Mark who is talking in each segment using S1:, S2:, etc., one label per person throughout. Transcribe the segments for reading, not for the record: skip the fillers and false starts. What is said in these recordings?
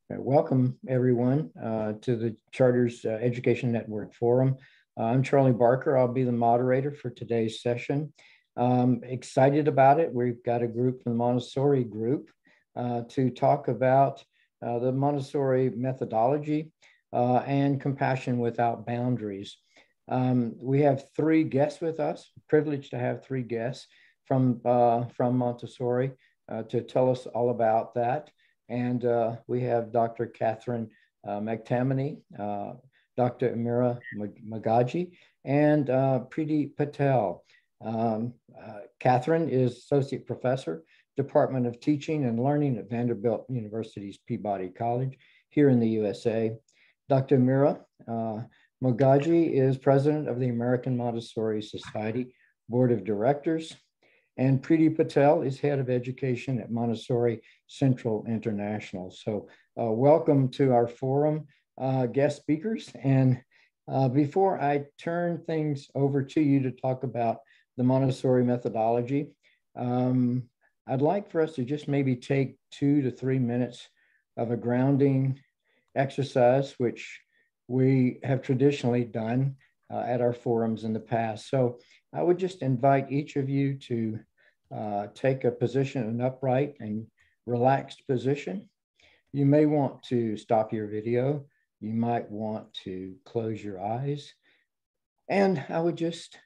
S1: Welcome, everyone, to the Charters Education Network Forum. I'm Charlie Barker. I'll be the moderator for today's session. Excited about it. We've got a group from the Montessori group to talk about the Montessori methodology and compassion without boundaries. We have three guests with us, privileged to have three guests from Montessori to tell us all about that. And we have Dr. Kathryn Mctammany, Dr. Amira Magaji, and Preeti Patel. Kathryn is Associate Professor, Department of Teaching and Learning at Vanderbilt University's Peabody College here in the USA. Dr. Amira Magaji is President of the American Montessori Society Board of Directors. And Preeti Patel is Head of Education at Montessori Central International. So welcome to our forum, guest speakers. And before I turn things over to you to talk about the Montessori methodology, I'd like for us to just maybe take 2 to 3 minutes of a grounding exercise, which we have traditionally done at our forums in the past. So I would just invite each of you to take a position, an upright and relaxed position. You may want to stop your video. You might want to close your eyes. And I would just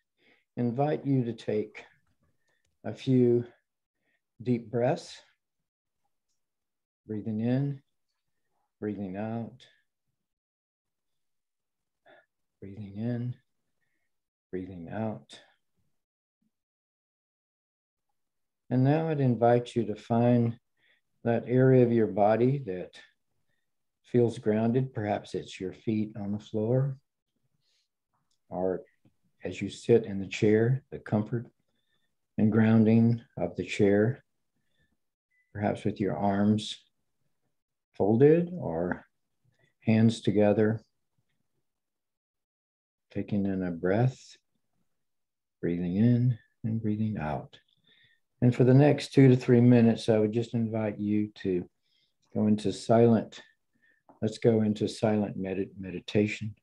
S1: invite you to take a few deep breaths, breathing in, breathing out, breathing in, breathing out. And now I'd invite you to find that area of your body that feels grounded. Perhaps it's your feet on the floor, or as you sit in the chair, the comfort and grounding of the chair, perhaps with your arms folded or hands together, taking in a breath, breathing in and breathing out. And for the next 2 to 3 minutes, I would just invite you to go into silent. Let's go into silent meditation.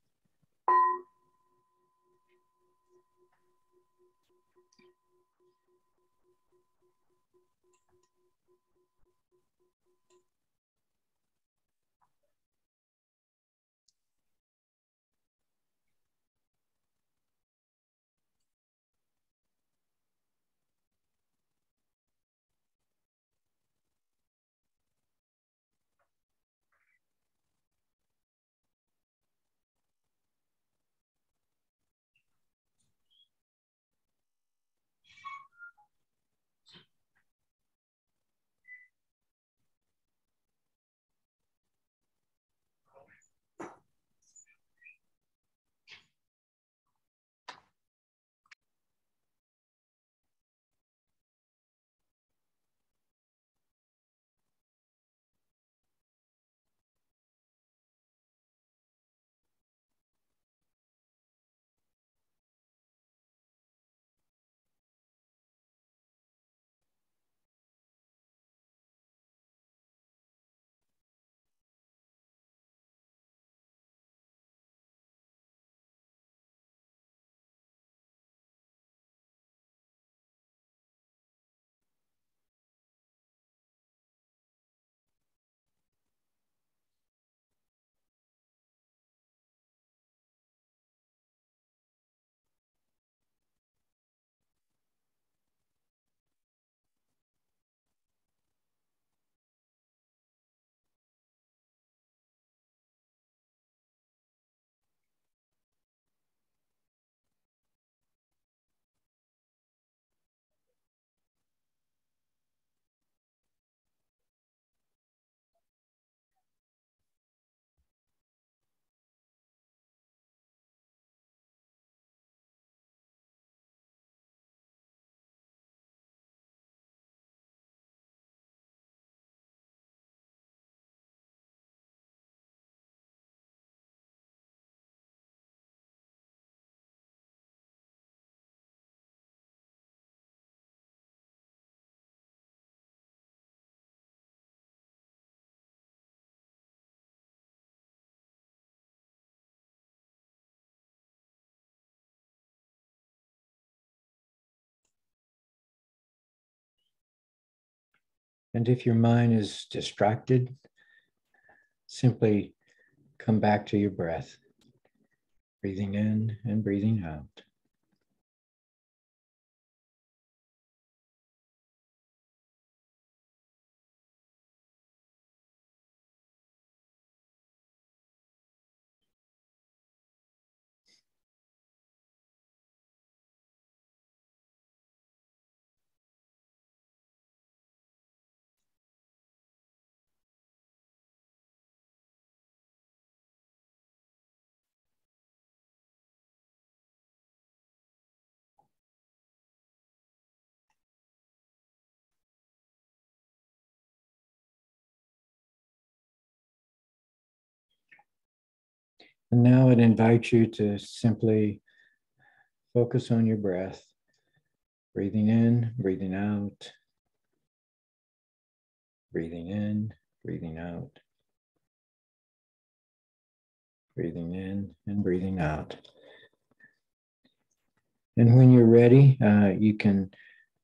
S1: And if your mind is distracted, simply come back to your breath, breathing in and breathing out. And now I'd invite you to simply focus on your breath, breathing in, breathing out, breathing in, breathing out, breathing in and breathing out. And when you're ready, you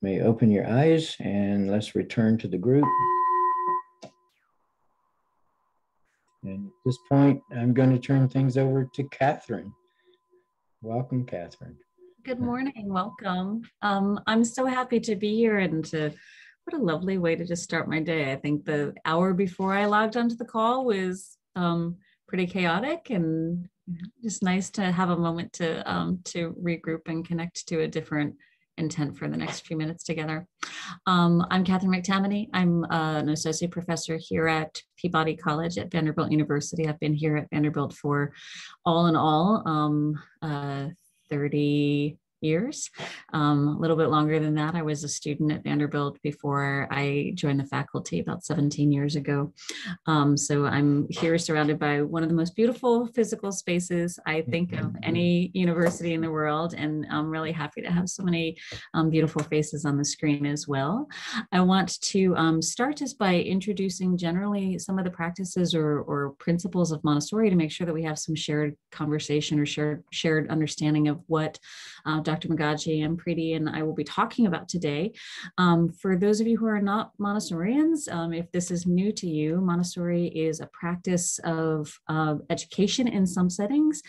S1: may open your eyes and let's return to the group. And at this point, I'm going to turn things over to Kathryn. Welcome, Kathryn.
S2: Good morning. Welcome. I'm so happy to be here and what a lovely way to just start my day. I think the hour before I logged onto the call was pretty chaotic, and just nice to have a moment to regroup and connect to a different intent for the next few minutes together. I'm Kathryn Mctammany. I'm an associate professor here at Peabody College at Vanderbilt University. I've been here at Vanderbilt for all in all 30 years, a little bit longer than that. I was a student at Vanderbilt before I joined the faculty about 17 years ago. So I'm here surrounded by one of the most beautiful physical spaces I think of any university in the world, and I'm really happy to have so many beautiful faces on the screen as well. I want to start just by introducing generally some of the practices or principles of Montessori to make sure that we have some shared conversation or shared understanding of what Dr. Magaji and Preeti and I will be talking about today. For those of you who are not Montessorians, if this is new to you, Montessori is a practice of education in some settings.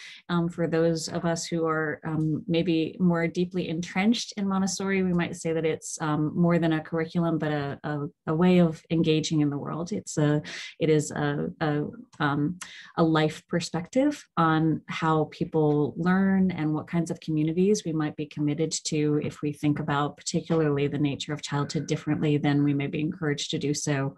S2: For those of us who are maybe more deeply entrenched in Montessori, we might say that it's more than a curriculum, but a way of engaging in the world. It is a life perspective on how people learn and what kinds of communities we might be committed to if we think about particularly the nature of childhood differently than we may be encouraged to do so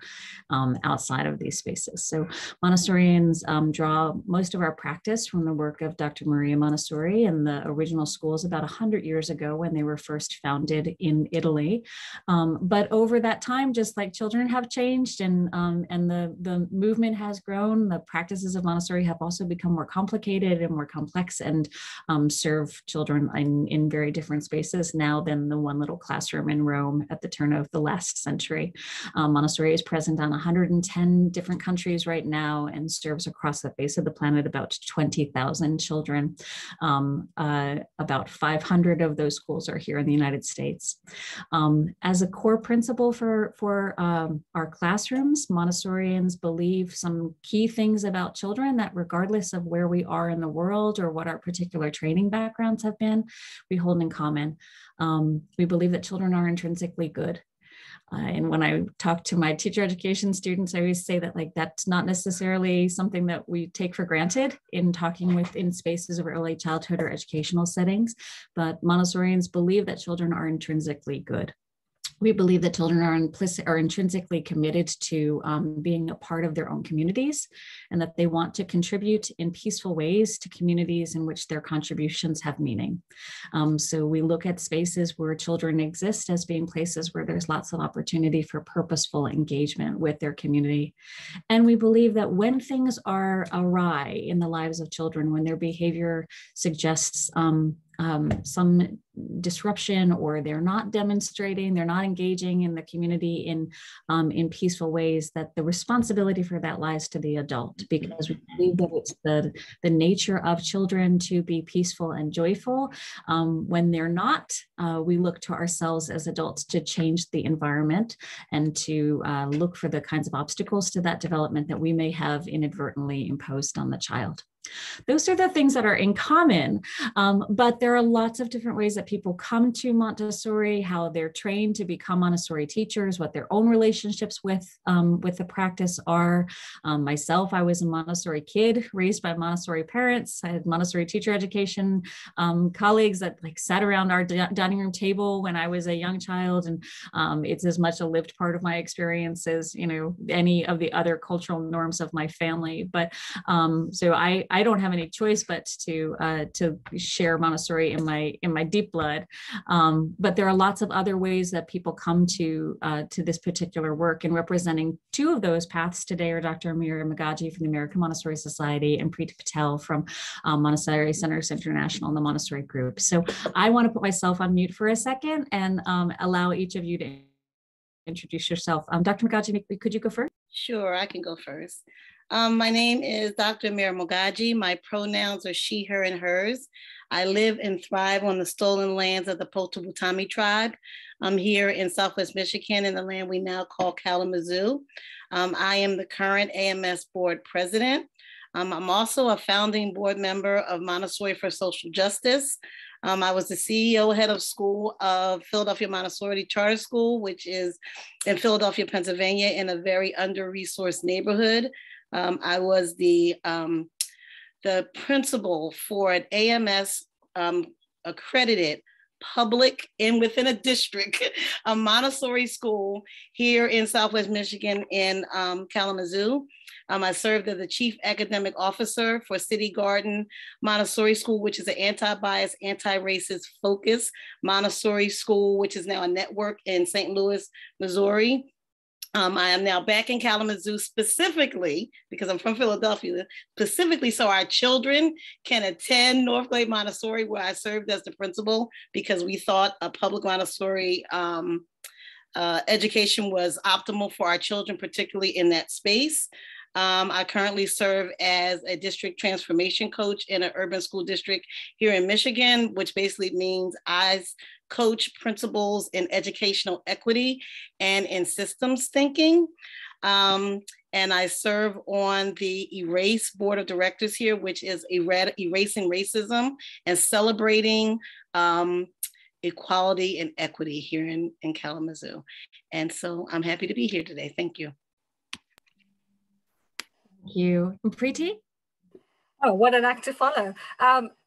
S2: outside of these spaces. So Montessorians draw most of our practice from the work of Dr. Maria Montessori and the original schools about 100 years ago when they were first founded in Italy. But over that time, just like children have changed and the movement has grown, the practices of Montessori have also become more complicated and more complex and serve children in very different spaces now than the one little classroom in Rome at the turn of the last century. Montessori is present on 110 different countries right now and serves across the face of the planet about 20,000 children. About 500 of those schools are here in the United States. As a core principle for our classrooms, Montessorians believe some key things about children that regardless of where we are in the world or what our particular training backgrounds have been, we hold in common. We believe that children are intrinsically good. And when I talk to my teacher education students, I always say that that's not necessarily something that we take for granted in talking in spaces of early childhood or educational settings, but Montessorians believe that children are intrinsically good. We believe that children are intrinsically committed to being a part of their own communities and that they want to contribute in peaceful ways to communities in which their contributions have meaning. So we look at spaces where children exist as being places where there's lots of opportunity for purposeful engagement with their community. And we believe that when things are awry in the lives of children, when their behavior suggests some disruption, or they're not demonstrating, they're not engaging in the community in peaceful ways, that the responsibility for that lies to the adult, because we believe that it's the nature of children to be peaceful and joyful. When they're not, we look to ourselves as adults to change the environment and to look for the kinds of obstacles to that development that we may have inadvertently imposed on the child. Those are the things that are in common, but there are lots of different ways that people come to Montessori, how they're trained to become Montessori teachers, what their own relationships with the practice are. Myself, I was a Montessori kid raised by Montessori parents. I had Montessori teacher education colleagues that sat around our dining room table when I was a young child, and it's as much a lived part of my experience as any of the other cultural norms of my family. But so I don't have any choice but to share Montessori in my deep blood. But there are lots of other ways that people come to this particular work, and representing two of those paths today are Dr. Amira Magaji from the American Montessori Society and Preeti Patel from Montessori Centers International and the Montessori Group. So I want to put myself on mute for a second and allow each of you to introduce yourself. Dr. Magaji, could you go first?
S3: Sure, I can go first. My name is Dr. Amira Magaji. My pronouns are she, her, and hers. I live and thrive on the stolen lands of the Potawatomi tribe. I'm here in Southwest Michigan in the land we now call Kalamazoo. I am the current AMS board president. I'm also a founding board member of Montessori for Social Justice. I was the CEO, head of school of Philadelphia Montessori Charter School, which is in Philadelphia, Pennsylvania, in a very under-resourced neighborhood. I was the principal for an AMS accredited public and within a district, a Montessori school here in Southwest Michigan in Kalamazoo. I served as the chief academic officer for City Garden Montessori School, which is an anti-bias, anti-racist focused Montessori school, which is now a network in St. Louis, Missouri. I am now back in Kalamazoo specifically, because I'm from Philadelphia, specifically so our children can attend Northglade Montessori, where I served as the principal, because we thought a public Montessori education was optimal for our children, particularly in that space. I currently serve as a district transformation coach in an urban school district here in Michigan, which basically means I coach principals in educational equity and in systems thinking. And I serve on the ERASE board of directors here, which is erasing racism and celebrating equality and equity here in Kalamazoo. And so I'm happy to be here today. Thank you.
S2: Thank you. Preeti?
S4: Oh, what an act to follow.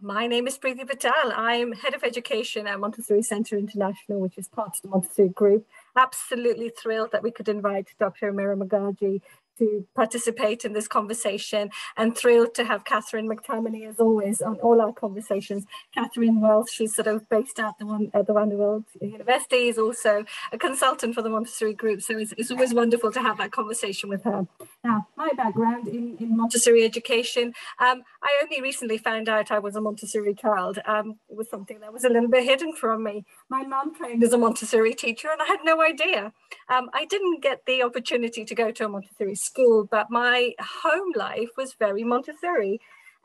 S4: My name is Preeti Patel. I'm head of education at Montessori Center International, which is part of the Montessori Group. Absolutely thrilled that we could invite Dr. Amira Magaji to participate in this conversation, and thrilled to have Kathryn Mctammany, as always, on all our conversations. Kathryn, well, she's sort of based at the Vanderbilt University, is also a consultant for the Montessori Group, so it's always wonderful to have that conversation with her. Now, my background in Montessori education, I only recently found out I was a Montessori child. It was something that was a little bit hidden from me. My mum trained as a Montessori teacher, and I had no idea. I didn't get the opportunity to go to a Montessori school, but my home life was very Montessori.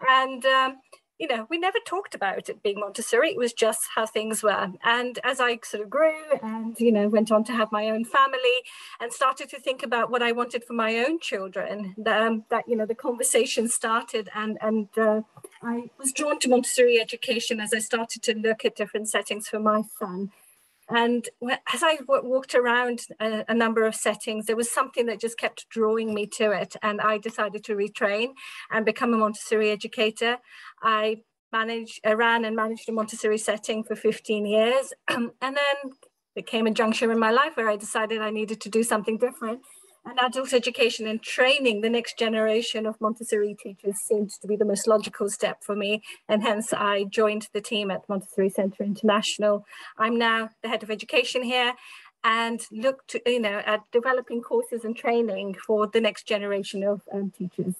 S4: And, we never talked about it being Montessori. It was just how things were. And as I sort of grew and, went on to have my own family and started to think about what I wanted for my own children, the conversation started, and I was drawn to Montessori education as I started to look at different settings for my son. And as I walked around a number of settings, there was something that just kept drawing me to it. And I decided to retrain and become a Montessori educator. I ran and managed a Montessori setting for 15 years. And then there came a juncture in my life where I decided I needed to do something different. And adult education and training the next generation of Montessori teachers seemed to be the most logical step for me. And hence I joined the team at Montessori Center International. I'm now the head of education here and look to, at developing courses and training for the next generation of teachers.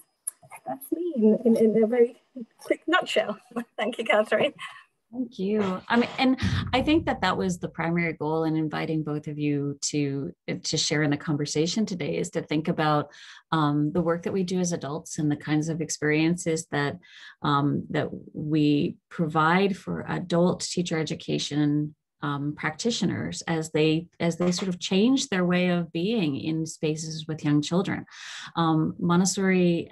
S4: That's me in a very quick nutshell. Thank you, Kathryn.
S2: Thank you. I mean, and I think that that was the primary goal in inviting both of you to share in the conversation today, is to think about the work that we do as adults and the kinds of experiences that that we provide for adult teacher education practitioners as they sort of change their way of being in spaces with young children. Montessori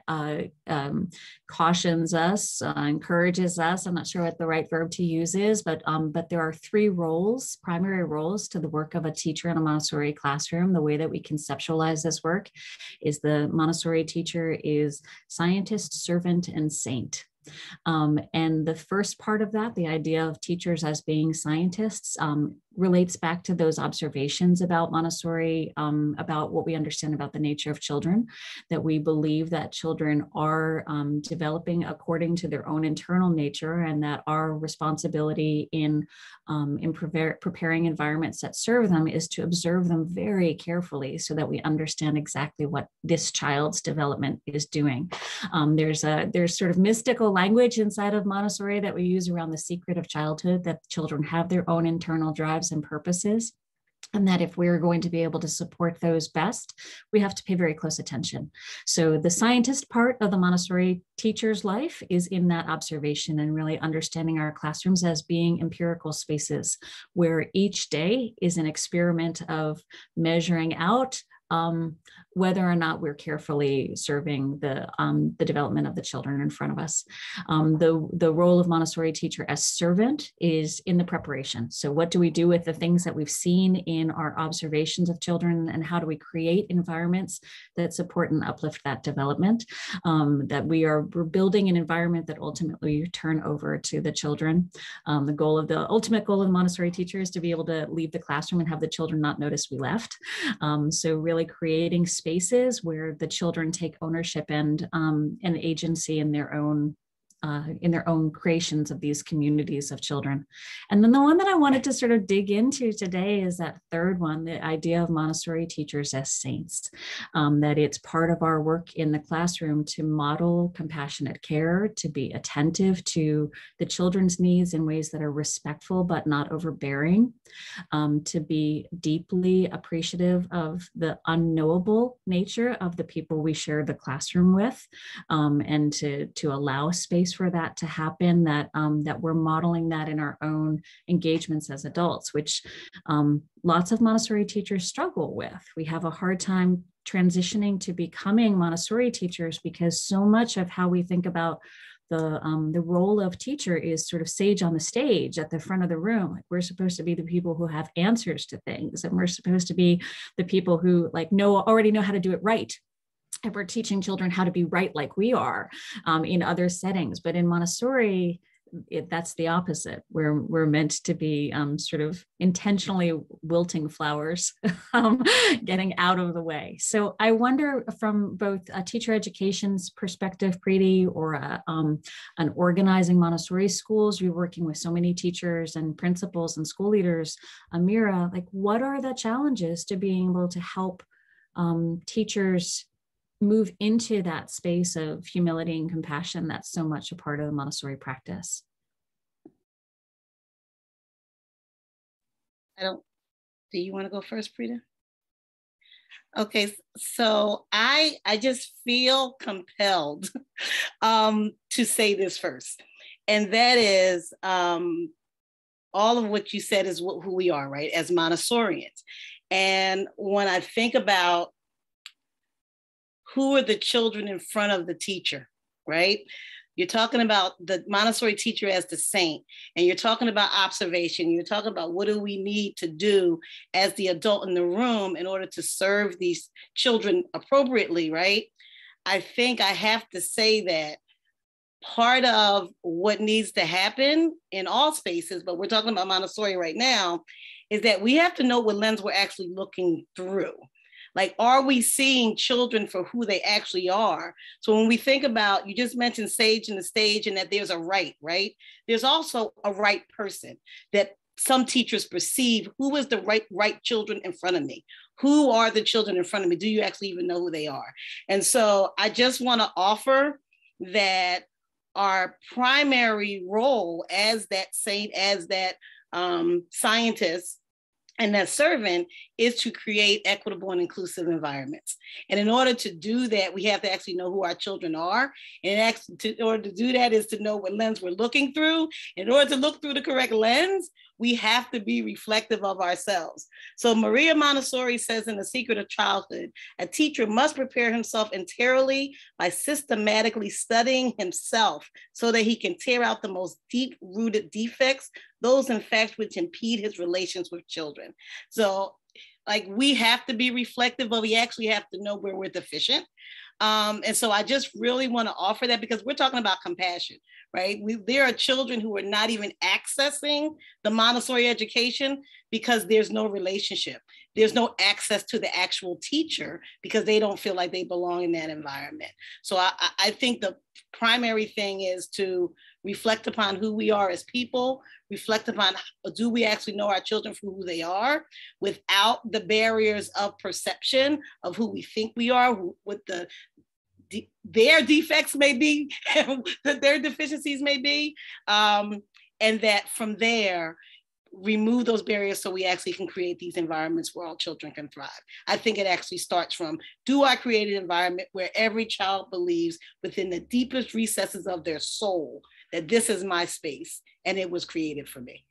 S2: cautions us, encourages us. I'm not sure what the right verb to use is, but there are three roles, primary roles to the work of a teacher in a Montessori classroom. The way that we conceptualize this work is the Montessori teacher is scientist, servant, and saint. And the first part of that, the idea of teachers as being scientists, relates back to those observations about Montessori, about what we understand about the nature of children, that we believe that children are developing according to their own internal nature, and that our responsibility in preparing environments that serve them is to observe them very carefully so that we understand exactly what this child's development is doing. There's sort of mystical language inside of Montessori that we use around the secret of childhood, that children have their own internal drives and purposes, and that if we're going to be able to support those best, we have to pay very close attention. So the scientist part of the Montessori teacher's life is in that observation and really understanding our classrooms as being empirical spaces where each day is an experiment of measuring out whether or not we're carefully serving the development of the children in front of us. The role of Montessori teacher as servant is in the preparation. So what do we do with the things that we've seen in our observations of children, and how do we create environments that support and uplift that development? That we're building an environment that ultimately you turn over to the children. The ultimate goal of the Montessori teacher is to be able to leave the classroom and have the children not notice we left. So really creating spaces where the children take ownership and agency in their own creations of these communities of children. And then the one that I wanted to sort of dig into today is that third one, the idea of Montessori teachers as saints, that it's part of our work in the classroom to model compassionate care, to be attentive to the children's needs in ways that are respectful but not overbearing, to be deeply appreciative of the unknowable nature of the people we share the classroom with, and to allow space for that to happen, that we're modeling that in our own engagements as adults, which lots of Montessori teachers struggle with. We have a hard time transitioning to becoming Montessori teachers because so much of how we think about the role of teacher is sort of sage on the stage at the front of the room. Like, we're supposed to be the people who have answers to things, and we're supposed to be the people who already know how to do it right. And we're teaching children how to be right like we are in other settings. But in Montessori, that's the opposite. We're meant to be sort of intentionally wilting flowers, getting out of the way. So I wonder, from both a teacher education's perspective, Preeti, or an organizing Montessori schools, you're working with so many teachers and principals and school leaders, Amira, like, what are the challenges to being able to help teachers move into that space of humility and compassion that's so much a part of the Montessori practice?
S3: Do you want to go first, Preeta? Okay, so I just feel compelled to say this first. And that is, all of what you said is who we are, right, as Montessorians. And when I think about who are the children in front of the teacher, right? You're talking about the Montessori teacher as the saint, and you're talking about observation. You're talking about what do we need to do as the adult in the room in order to serve these children appropriately, right? I think I have to say that part of what needs to happen in all spaces, but we're talking about Montessori right now, is that we have to know what lens we're actually looking through. Like, are we seeing children for who they actually are? So when we think about, you just mentioned sage and the stage, and that there's a right? There's also a right person that some teachers perceive. Who is the right children in front of me? Who are the children in front of me? Do you actually even know who they are? And so I just want to offer that our primary role as that saint, as that scientist, and that servant is to create equitable and inclusive environments. And in order to do that, we have to actually know who our children are. And in order to do that is to know what lens we're looking through. In order to look through the correct lens, we have to be reflective of ourselves. So Maria Montessori says in The Secret of Childhood, a teacher must prepare himself entirely by systematically studying himself so that he can tear out the most deep-rooted defects, those in fact which impede his relations with children. So like we have to be reflective, but we actually have to know where we're deficient. And so I just really want to offer that because we're talking about compassion, right? There are children who are not even accessing the Montessori education because there's no relationship. There's no access to the actual teacher because they don't feel like they belong in that environment. So I think the primary thing is to reflect upon who we are as people, reflect upon, do we actually know our children for who they are without the barriers of perception of who we think we are, what their defects may be, their deficiencies may be, and that from there, remove those barriers so we actually can create these environments where all children can thrive. I think it actually starts from, do I create an environment where every child believes within the deepest recesses of their soul that this is my space and it was created for me?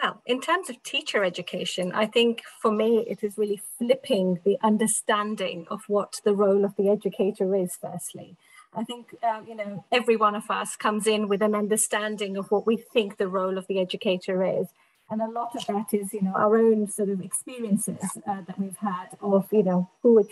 S4: Well, in terms of teacher education, I think for me, it is really flipping the understanding of what the role of the educator is, firstly. I think, every one of us comes in with an understanding of what we think the role of the educator is. And a lot of that is, our own sort of experiences that we've had of, who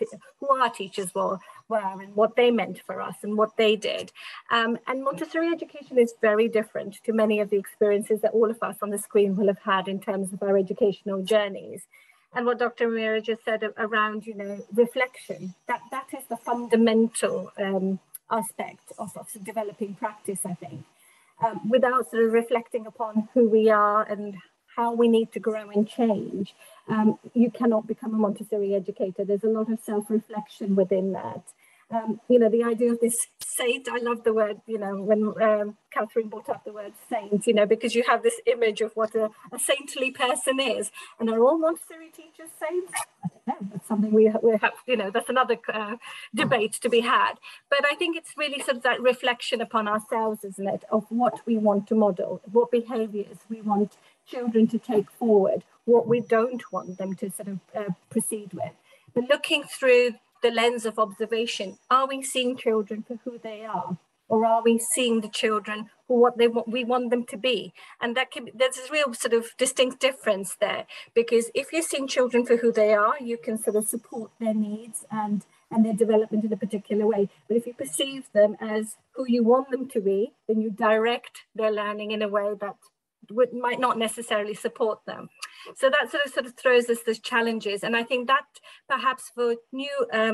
S4: our teachers were and what they meant for us and what they did. And Montessori education is very different to many of the experiences that all of us on the screen will have had in terms of our educational journeys. And what Dr. Mira just said around, reflection, that is the fundamental aspect of developing practice, I think. Without sort of reflecting upon who we are and how we need to grow and change, you cannot become a Montessori educator. There's a lot of self-reflection within that. The idea of this saint, I love the word, when Kathryn brought up the word saint, because you have this image of what a saintly person is. And are all Montessori teachers saints? I don't know. That's something we have, that's another debate to be had. But I think it's really sort of that reflection upon ourselves, isn't it, of what we want to model, what behaviors we want children to take forward, what we don't want them to sort of proceed with. But looking through the lens of observation, are we seeing children for who they are, or are we seeing the children for what we want them to be? And there's a real sort of distinct difference there, because if you're seeing children for who they are, you can sort of support their needs and their development in a particular way. But if you perceive them as who you want them to be, then you direct their learning in a way that might not necessarily support them. So that sort of throws us those challenges. And I think that perhaps for new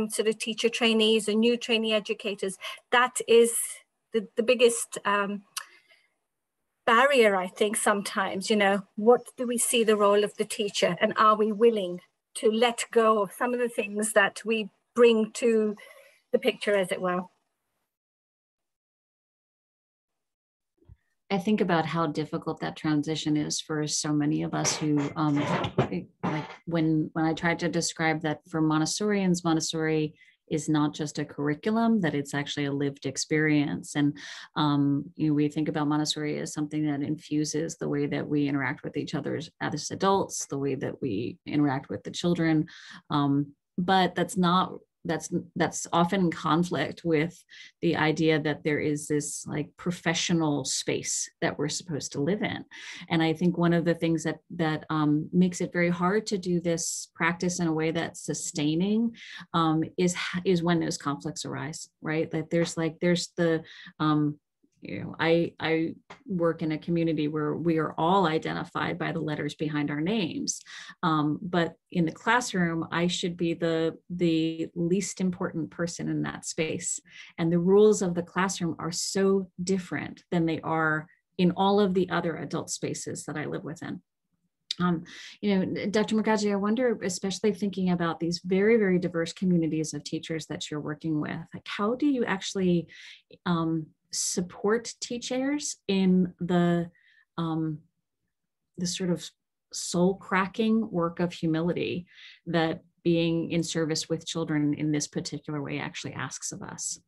S4: sort of teacher trainees and new trainee educators, that is the biggest barrier, I think, sometimes. What do we see the role of the teacher, and are we willing to let go of some of the things that we bring to the picture, as it were?
S2: I think about how difficult that transition is for so many of us who, like when I tried to describe that for Montessorians, Montessori is not just a curriculum, that it's actually a lived experience. And we think about Montessori as something that infuses the way that we interact with each other as adults, the way that we interact with the children. But that's often in conflict with the idea that there is this like professional space that we're supposed to live in. And I think one of the things that makes it very hard to do this practice in a way that's sustaining is when those conflicts arise, right? That there's the I work in a community where we are all identified by the letters behind our names. But in the classroom, I should be the least important person in that space. And the rules of the classroom are so different than they are in all of the other adult spaces that I live within. Dr. Mctammany, I wonder, especially thinking about these very, very diverse communities of teachers that you're working with, like how do you actually support teachers in the sort of soul cracking work of humility that being in service with children in this particular way actually asks of us?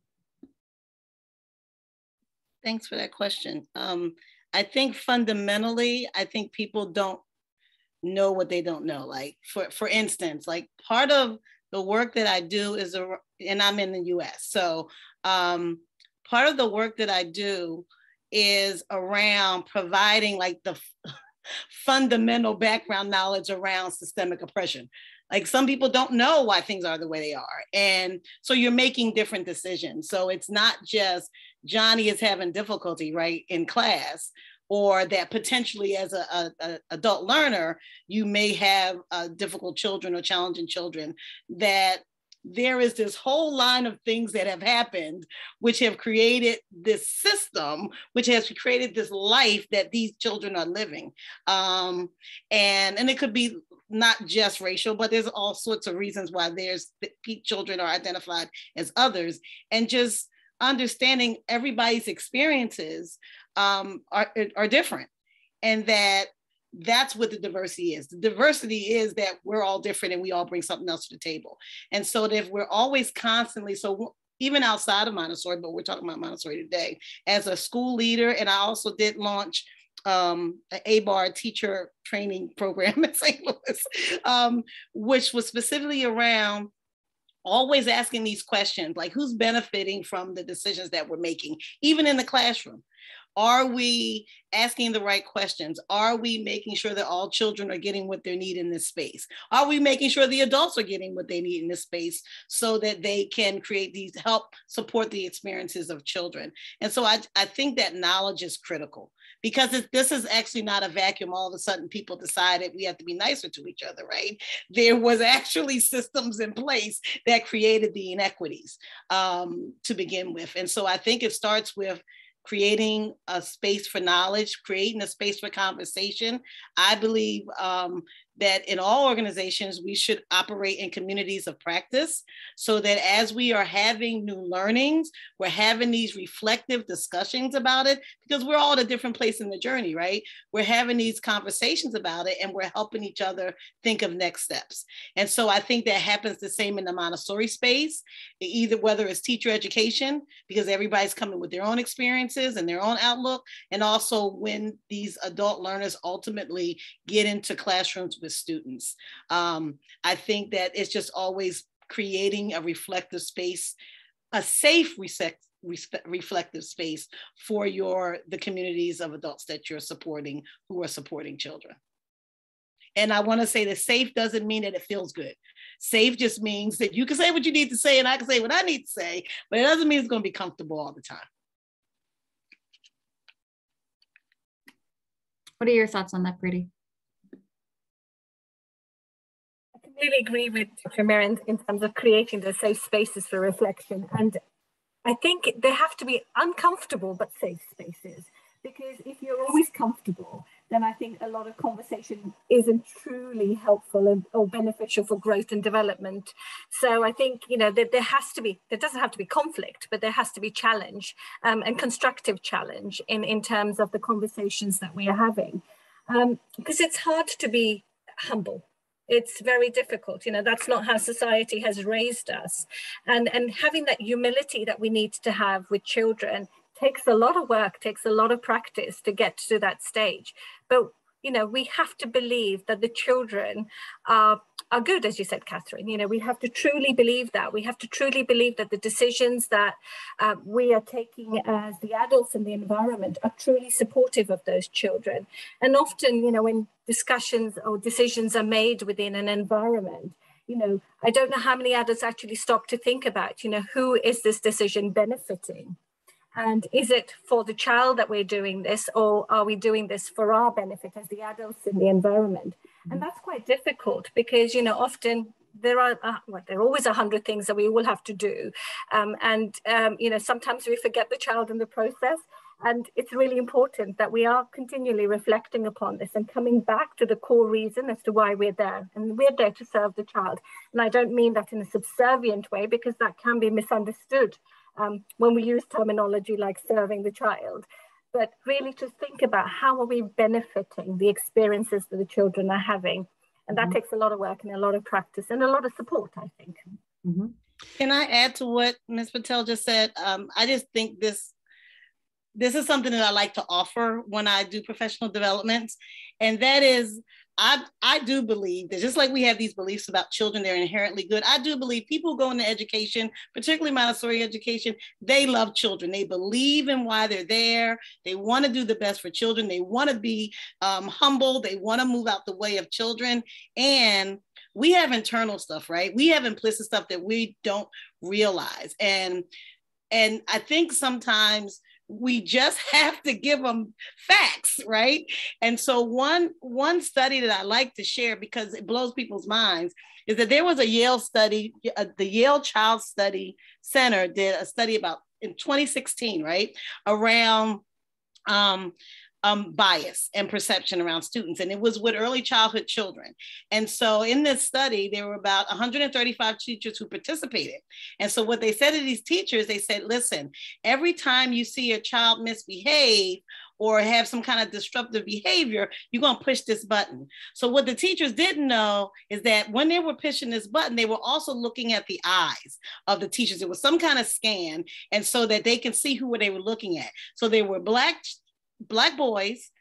S3: Thanks for that question. I think fundamentally, I think people don't know what they don't know. Like for instance, like part of the work that I do is, and I'm in the US. So part of the work that I do is around providing like the fundamental background knowledge around systemic oppression. Like some people don't know why things are the way they are. And so you're making different decisions. So it's not just Johnny is having difficulty, right, in class, or that potentially as a adult learner, you may have difficult children or challenging children, that there is this whole line of things that have happened, which have created this system, which has created this life that these children are living. And it could be not just racial, but there's all sorts of reasons why children are identified as others, and just understanding everybody's experiences are different, and that's what the diversity is. The diversity is that we're all different and we all bring something else to the table. And so that if we're always constantly, so even outside of Montessori, but we're talking about Montessori today, as a school leader, and I also did launch an ABAR teacher training program in St. Louis, which was specifically around always asking these questions, like who's benefiting from the decisions that we're making, even in the classroom? Are we asking the right questions? Are we making sure that all children are getting what they need in this space? Are we making sure the adults are getting what they need in this space so that they can help support the experiences of children? And so I think that knowledge is critical, because this is actually not a vacuum. All of a sudden people decided we have to be nicer to each other, right? There was actually systems in place that created the inequities to begin with. And so I think it starts with creating a space for knowledge, creating a space for conversation. I believe that in all organizations, we should operate in communities of practice, so that as we are having new learnings, we're having these reflective discussions about it, because we're all at a different place in the journey, right? We're having these conversations about it, and we're helping each other think of next steps. And so I think that happens the same in the Montessori space, either whether it's teacher education, because everybody's coming with their own experiences and their own outlook, and also when these adult learners ultimately get into classrooms with students. I think that it's just always creating a reflective space, a safe reflective space for the communities of adults that you're supporting, who are supporting children. And I want to say that safe doesn't mean that it feels good. Safe just means that you can say what you need to say and I can say what I need to say, but it doesn't mean it's going to be comfortable all the time.
S2: What are your thoughts on that, Preeti?
S4: I completely agree with Dr. Mary in terms of creating the safe spaces for reflection. And I think they have to be uncomfortable but safe spaces, because if you're always comfortable, then I think a lot of conversation isn't truly helpful or beneficial for growth and development. So I think, that there doesn't have to be conflict, but there has to be challenge and constructive challenge in terms of the conversations that we are having. Because it's hard to be humble. It's very difficult. That's not how society has raised us. And having that humility that we need to have with children takes a lot of work, takes a lot of practice to get to that stage. But, we have to believe that the children are good, as you said, Kathryn. We have to truly believe that. We have to truly believe that the decisions that we are taking as the adults in the environment are truly supportive of those children. And often, when discussions or decisions are made within an environment, I don't know how many adults actually stop to think about, who is this decision benefiting? And is it for the child that we're doing this, or are we doing this for our benefit as the adults in the environment? And that's quite difficult because, often there are always 100 things that we will have to do. Sometimes we forget the child in the process. And it's really important that we are continually reflecting upon this and coming back to the core reason as to why we're there. And we're there to serve the child. And I don't mean that in a subservient way, because that can be misunderstood when we use terminology like serving the child. But really to think about how are we benefiting the experiences that the children are having. And that takes a lot of work and a lot of practice and a lot of support, I think.
S3: Can I add to what Ms. Patel just said? I just think this is something that I like to offer when I do professional developments. And that is, I do believe that just like we have these beliefs about children, they're inherently good. I do believe people who go into education, particularly Montessori education, they love children. They believe in why they're there. They want to do the best for children. They want to be humble. They want to move out the way of children. And we have internal stuff, right? We have implicit stuff that we don't realize. And I think sometimes we just have to give them facts, right? And so one study that I like to share because it blows people's minds is that there was a Yale study, the Yale Child Study Center did a study about in 2016, right? Around bias and perception around students. And it was with early childhood children. And so in this study, there were about 135 teachers who participated. And so what they said to these teachers, they said, listen, every time you see a child misbehave or have some kind of disruptive behavior, you're going to push this button. So what the teachers didn't know is that when they were pushing this button, they were also looking at the eyes of the teachers. It was some kind of scan, and so that they can see who they were looking at. So they were black boys,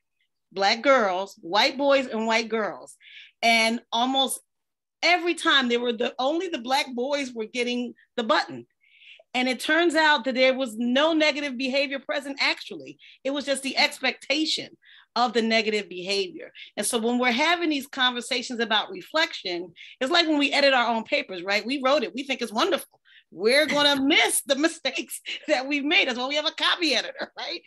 S3: black girls, white boys, and white girls. And almost every time they were only the black boys were getting the button. And it turns out that there was no negative behavior present actually. It was just the expectation of the negative behavior. And so when we're having these conversations about reflection, it's like when we edit our own papers, right? We wrote it, we think it's wonderful. We're going to miss the mistakes that we've made. That's why we have a copy editor, right?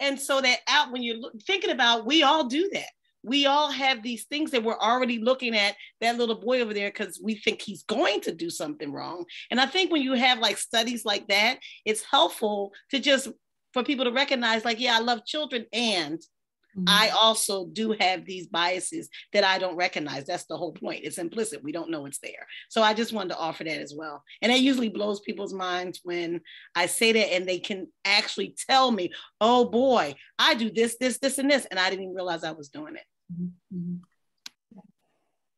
S3: And so that when you're thinking about, we all do that. We all have these things that we're already looking at that little boy over there because we think he's going to do something wrong. And I think when you have like studies like that, it's helpful to just for people to recognize like, yeah, I love children and I also do have these biases that I don't recognize. That's the whole point. It's implicit. We don't know it's there. So I just wanted to offer that as well. And it usually blows people's minds when I say that and they can actually tell me, oh boy, I do this, this, this, and this. And I didn't even realize I was doing it.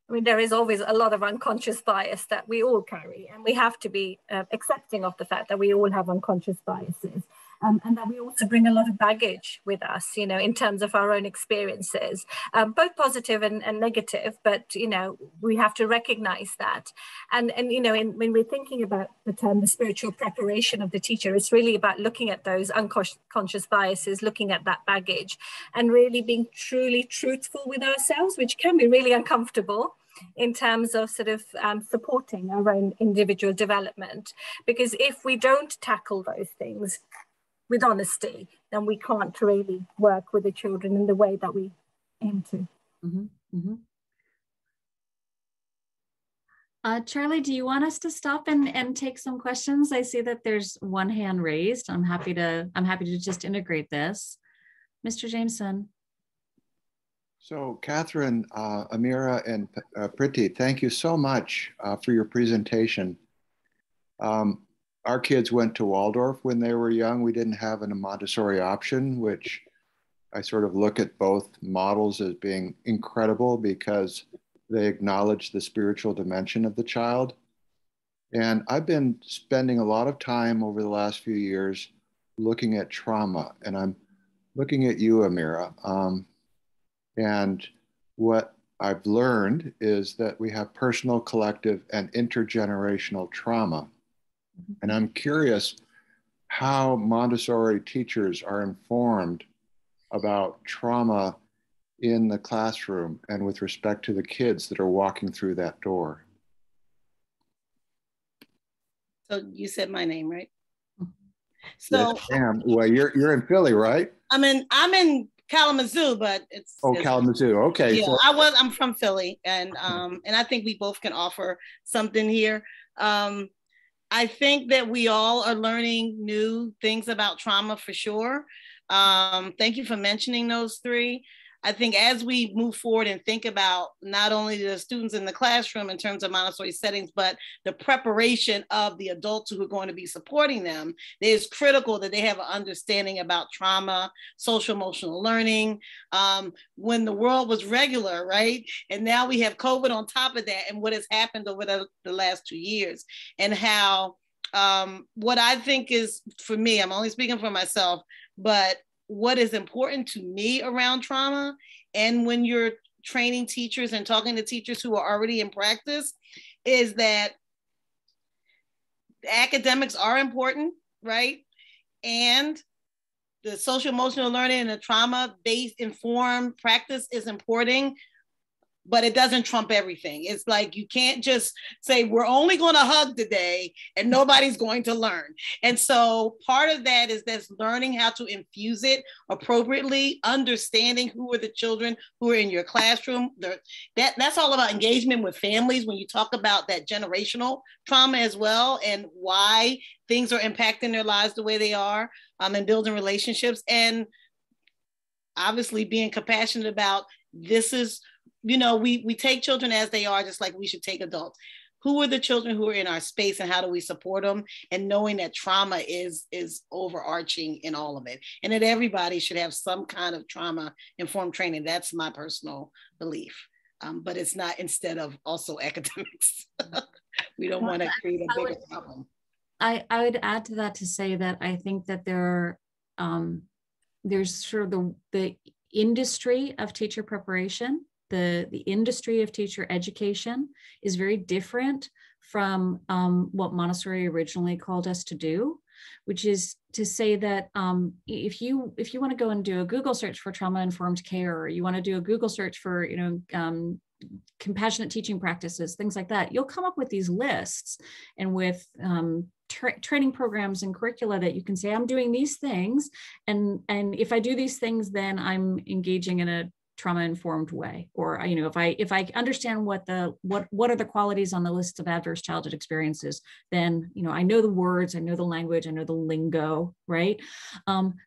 S4: I mean, there is always a lot of unconscious bias that we all carry, and we have to be accepting of the fact that we all have unconscious biases. And that we also bring a lot of baggage with us, you know, in terms of our own experiences, both positive and negative, but, you know, we have to recognize that. And you know, when we're thinking about the term, the spiritual preparation of the teacher, it's really about looking at those unconscious biases, looking at that baggage, and really being truly truthful with ourselves, which can be really uncomfortable in terms of sort of supporting our own individual development. Because if we don't tackle those things with honesty, then we can't really work with the children in the way that we aim to.
S2: Charlie, do you want us to stop and take some questions? I see that there's one hand raised. I'm happy to just integrate this. Mr. Jameson.
S5: So Kathryn, Amira, and Priti, thank you so much for your presentation. Our kids went to Waldorf when they were young. We didn't have a Montessori option, which I sort of look at both models as being incredible because they acknowledge the spiritual dimension of the child. And I've been spending a lot of time over the last few years looking at trauma, and I'm looking at you, Amira. And what I've learned is that we have personal, collective, and intergenerational trauma. And I'm curious how Montessori teachers are informed about trauma in the classroom and with respect to the kids that are walking through that door.
S3: So you said my name, right? So
S5: yes, ma'am. Well, you're in Philly, right?
S3: I'm in Kalamazoo, but it's
S5: Kalamazoo. Okay.
S3: Yeah,
S5: so
S3: I'm from Philly, and I think we both can offer something here. I think that we all are learning new things about trauma for sure. Thank you for mentioning those three. I think as we move forward and think about not only the students in the classroom in terms of Montessori settings, but the preparation of the adults who are going to be supporting them, it is critical that they have an understanding about trauma, social emotional learning. When the world was regular, right? And now we have COVID on top of that, and what has happened over the last 2 years, and how what I think is, for me, I'm only speaking for myself, but what is important to me around trauma, and when you're training teachers and talking to teachers who are already in practice, is that academics are important, right? And the social emotional learning and the trauma-based informed practice is important, but it doesn't trump everything. It's like, you can't just say, we're only going to hug today and nobody's going to learn. And so part of that is that's learning how to infuse it appropriately, understanding who are the children who are in your classroom. That's all about engagement with families when you talk about that generational trauma as well, and why things are impacting their lives the way they are, and building relationships. And obviously being compassionate about, this is, we take children as they are, just like we should take adults. Who are the children who are in our space, and how do we support them? And knowing that trauma is overarching in all of it, and that everybody should have some kind of trauma-informed training. That's my personal belief. But it's not instead of also academics. We don't want to create a bigger problem.
S2: I would add to that to say that I think that there's sort of the industry of teacher preparation. The industry of teacher education is very different from what Montessori originally called us to do, which is to say that if you want to go and do a Google search for trauma-informed care, or you want to do a Google search for compassionate teaching practices, things like that, you'll come up with these lists, and with training programs and curricula that you can say, I'm doing these things, and if I do these things, then I'm engaging in a trauma-informed way. Or, if I understand what are the qualities on the list of adverse childhood experiences, then, I know the words, I know the language, I know the lingo, right?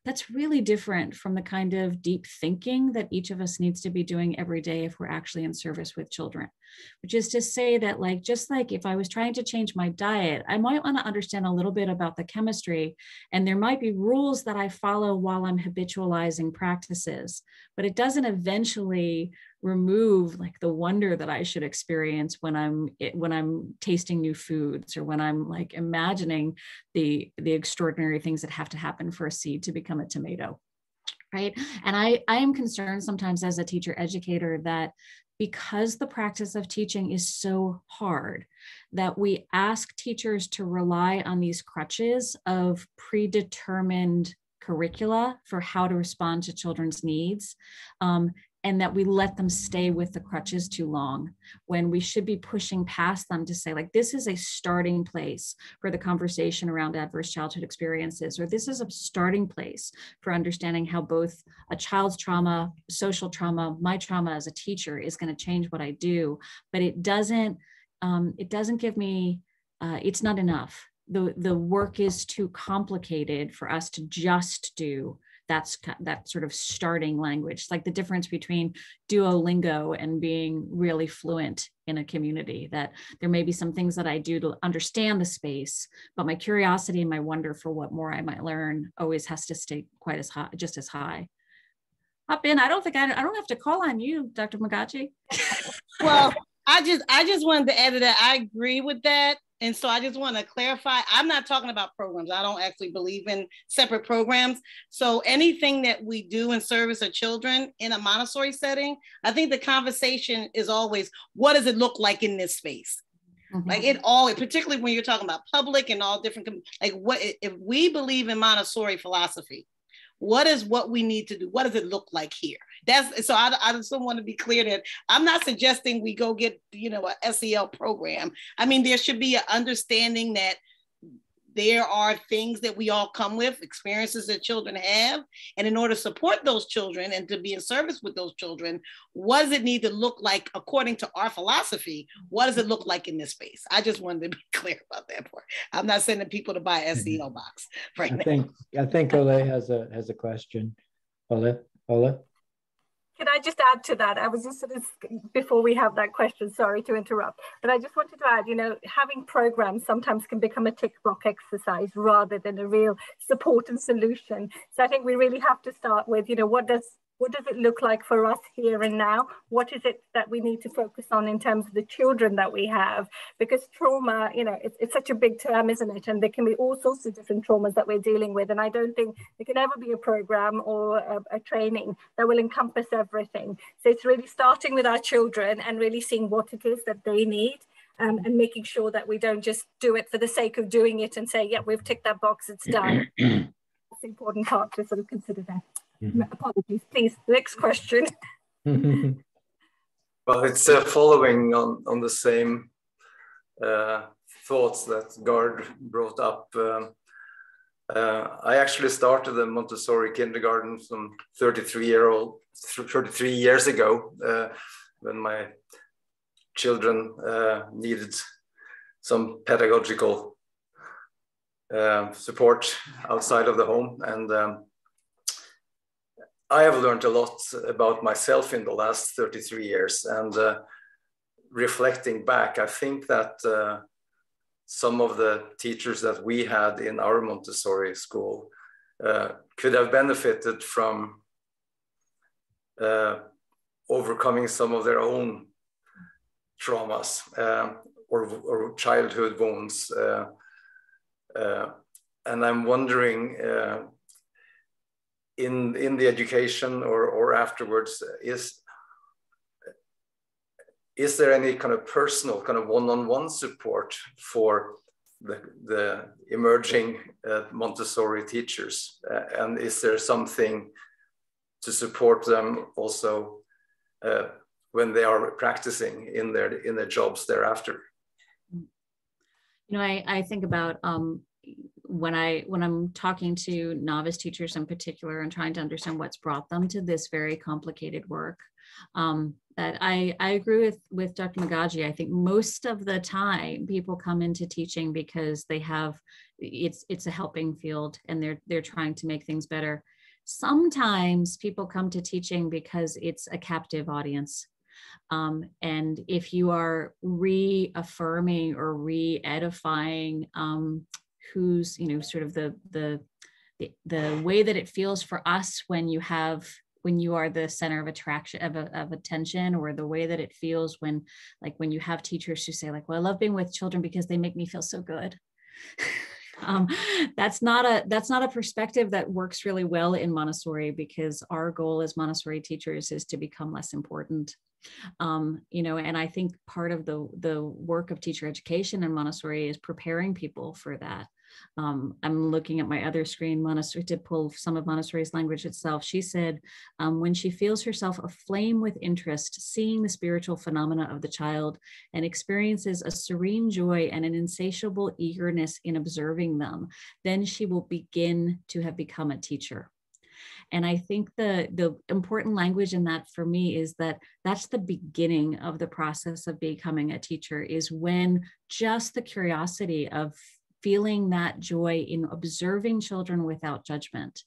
S2: That's really different from the kind of deep thinking that each of us needs to be doing every day if we're actually in service with children. Which is to say that, just like if I was trying to change my diet, I might want to understand a little bit about the chemistry, and there might be rules that I follow while I'm habitualizing practices, but it doesn't eventually remove the wonder that I should experience when I'm tasting new foods, or when I'm imagining the extraordinary things that have to happen for a seed to become a tomato. Right. And I am concerned sometimes as a teacher educator that because the practice of teaching is so hard, that we ask teachers to rely on these crutches of predetermined curricula for how to respond to children's needs, and that we let them stay with the crutches too long, when we should be pushing past them to say, this is a starting place for the conversation around adverse childhood experiences, or this is a starting place for understanding how both a child's trauma, social trauma, my trauma as a teacher is going to change what I do. But it doesn't give me, it's not enough. The work is too complicated for us to just do that sort of starting language. It's like the difference between Duolingo and being really fluent in a community, that there may be some things that I do to understand the space, but my curiosity and my wonder for what more I might learn always has to stay quite as high, just as high. Hop in. I don't have to call on you, Dr. Mctammany.
S3: Well, I just wanted to add to that. I agree with that. And so I just want to clarify, I'm not talking about programs. I don't actually believe in separate programs. So anything that we do in service of children in a Montessori setting, I think the conversation is always, what does it look like in this space? Mm-hmm. Particularly when you're talking about public and all different, what if we believe in Montessori philosophy, what is what we need to do? What does it look like here? So I just want to be clear that I'm not suggesting we go get, a SEL program. I mean, there should be an understanding that there are things that we all come with, experiences that children have. And in order to support those children and to be in service with those children, what does it need to look like according to our philosophy? What does it look like in this space? I just wanted to be clear about that part. I'm not sending people to buy an SEL box right now.
S1: I think Ole has a question. Ole?
S4: Can I just add to that? I was just sort of, before we have that question, sorry to interrupt, but I just wanted to add, having programs sometimes can become a tick box exercise rather than a real support and solution. So I think we really have to start with, what does it look like for us here and now? What is it that we need to focus on in terms of the children that we have? Because trauma, it's such a big term, isn't it? And there can be all sorts of different traumas that we're dealing with. And I don't think there can ever be a program or a training that will encompass everything. So it's really starting with our children and really seeing what it is that they need. And making sure that we don't just do it for the sake of doing it and say, yeah, we've ticked that box, it's done. That's the important part to sort of consider that. Apologies, please. Next question.
S6: Well, it's following on the same thoughts that Gard brought up. I actually started the Montessori kindergarten some 33 years ago when my children needed some pedagogical support outside of the home. And I have learned a lot about myself in the last 33 years, and reflecting back, I think that some of the teachers that we had in our Montessori school could have benefited from overcoming some of their own traumas or childhood wounds. And I'm wondering, in the education or afterwards, is there any kind of personal, kind of one-on-one support for the emerging Montessori teachers? And is there something to support them also when they are practicing in their jobs thereafter?
S2: I think about when I'm talking to novice teachers in particular and trying to understand what's brought them to this very complicated work, that I agree with Dr. Magaji. I think most of the time people come into teaching because they have, it's a helping field and they're trying to make things better. Sometimes people come to teaching because it's a captive audience. And if you are reaffirming or re-edifying who's, sort of the way that it feels for us when you are the center of attraction, of attention, or the way that it feels when you have teachers who say well, I love being with children because they make me feel so good. That's not a perspective that works really well in Montessori, because our goal as Montessori teachers is to become less important. And I think part of the work of teacher education in Montessori is preparing people for that. I'm looking at my other screen. Montessori did pull some of Montessori's language itself. She said, when she feels herself aflame with interest, seeing the spiritual phenomena of the child, and experiences a serene joy and an insatiable eagerness in observing them, then she will begin to have become a teacher. And I think the important language in that for me is that's the beginning of the process of becoming a teacher, is when just the curiosity of feeling that joy in observing children without judgment.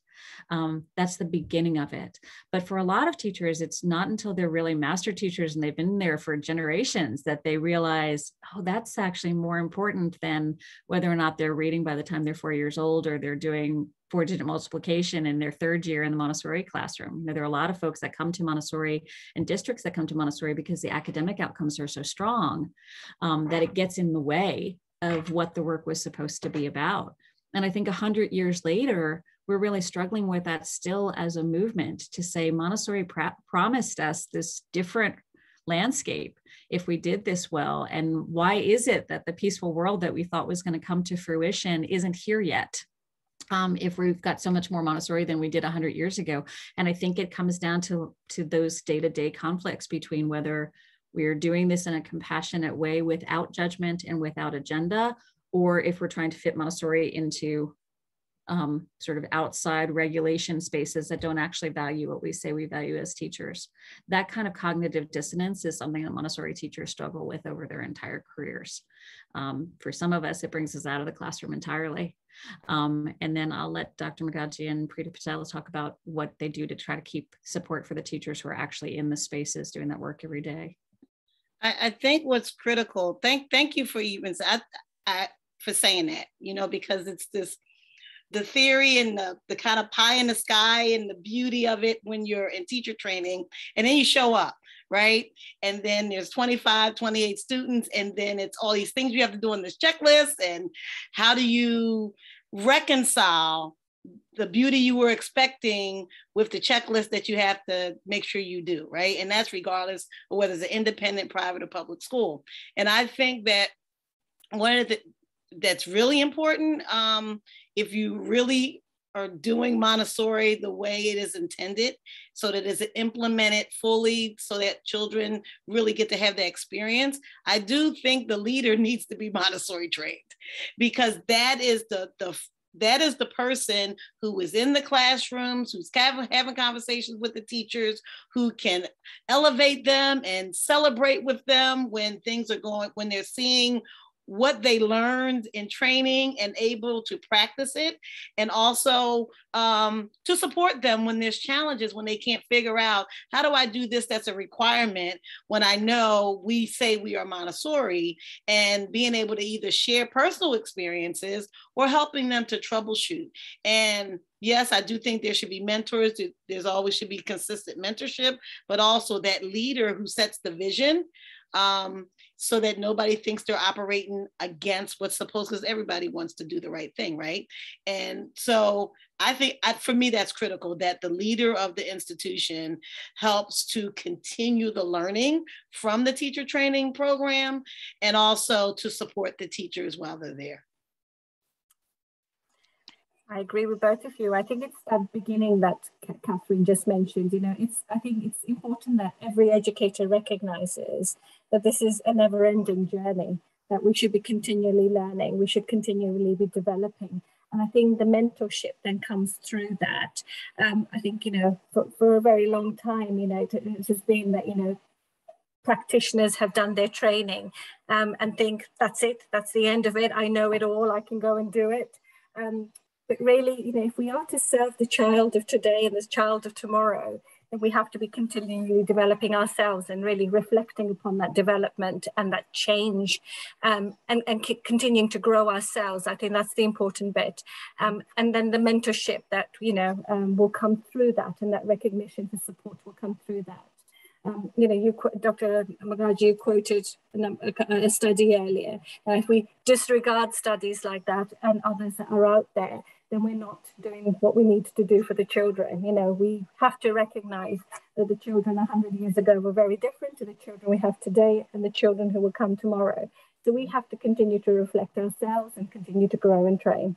S2: That's the beginning of it. But for a lot of teachers, it's not until they're really master teachers and they've been there for generations that they realize, oh, that's actually more important than whether or not they're reading by the time they're 4 years old, or they're doing 4-digit multiplication in their 3rd year in the Montessori classroom. There are a lot of folks that come to Montessori and districts that come to Montessori because the academic outcomes are so strong that it gets in the way of what the work was supposed to be about. And I think 100 years later, we're really struggling with that still as a movement, to say Montessori promised us this different landscape if we did this well. And why is it that the peaceful world that we thought was going to come to fruition isn't here yet? If we've got so much more Montessori than we did 100 years ago. And I think it comes down to those day-to-day conflicts between whether we're doing this in a compassionate way without judgment and without agenda, or if we're trying to fit Montessori into sort of outside regulation spaces that don't actually value what we say we value as teachers. That kind of cognitive dissonance is something that Montessori teachers struggle with over their entire careers. For some of us, it brings us out of the classroom entirely. And then I'll let Dr. Mctammany and Preeti Patel talk about what they do to try to keep support for the teachers who are actually in the spaces doing that work every day.
S3: I think what's critical, thank you for even for saying that, you know, because it's this, the theory and the kind of pie in the sky and the beauty of it when you're in teacher training, and then you show up, right? And then there's 25, 28 students, and then it's all these things you have to do on this checklist, and how do you reconcile the beauty you were expecting with the checklist that you have to make sure you do, right? And that's regardless of whether it's an independent, private, or public school. And I think that one of the that's really important, if you really are doing Montessori the way it is intended, so that it's implemented fully, so that children really get to have that experience. I do think the leader needs to be Montessori trained, because that is the person who is in the classrooms, who's having conversations with the teachers, who can elevate them and celebrate with them when things are going, when they're seeing what they learned in training and able to practice it, and also to support them when there's challenges, when they can't figure out, how do I do this that's a requirement when I know we say we are Montessori, and being able to either share personal experiences or helping them to troubleshoot. And yes, I do think there should be mentors. There's always should be consistent mentorship, but also that leader who sets the vision, so that nobody thinks they're operating against what's supposed, because everybody wants to do the right thing, right? And so I think, for me, that's critical, that the leader of the institution helps to continue the learning from the teacher training program, and also to support the teachers while they're there.
S4: I agree with both of you. I think it's that beginning that Kathryn just mentioned. You know, I think it's important that every educator recognizes that this is a never-ending journey, that we should be continually learning, we should continually be developing. And I think the mentorship then comes through that. I think, you know, for a very long time, you know, it has been that, you know, practitioners have done their training and think, that's it, that's the end of it, I know it all, I can go and do it. But really, you know, if we are to serve the child of today and the child of tomorrow, then we have to be continually developing ourselves and really reflecting upon that development and that change, and continuing to grow ourselves. I think that's the important bit. And then the mentorship that, you know, will come through that, and that recognition for support will come through that. You know, Dr. Mctammany, you quoted a study earlier. If we disregard studies like that and others that are out there, then we're not doing what we need to do for the children. You know, we have to recognize that the children 100 years ago were very different to the children we have today and the children who will come tomorrow. So we have to continue to reflect ourselves and continue to grow and train.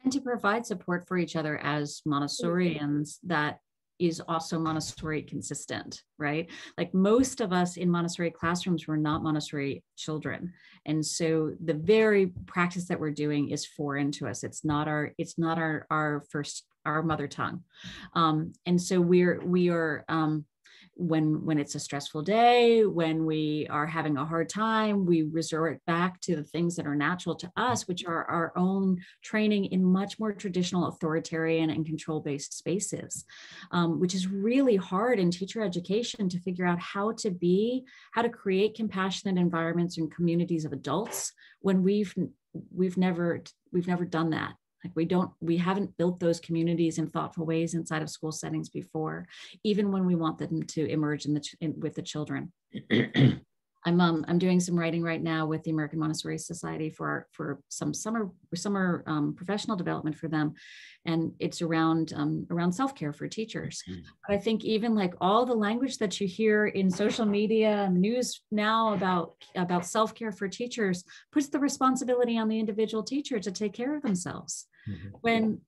S2: And to provide support for each other as Montessorians that is also Montessori consistent, right? Like most of us in Montessori classrooms were not Montessori children. And so the very practice that we're doing is foreign to us. It's not our mother tongue. And so we are when it's a stressful day, when we are having a hard time, we resort back to the things that are natural to us, which are our own training in much more traditional authoritarian and control-based spaces, which is really hard in teacher education to figure out how to create compassionate environments and communities of adults when we've never done that. Like we haven't built those communities in thoughtful ways inside of school settings before, even when we want them to emerge with the children. I'm doing some writing right now with the American Montessori Society for some summer professional development for them, and it's around self-care for teachers. But I think even like all the language that you hear in social media and news now about self-care for teachers puts the responsibility on the individual teacher to take care of themselves. When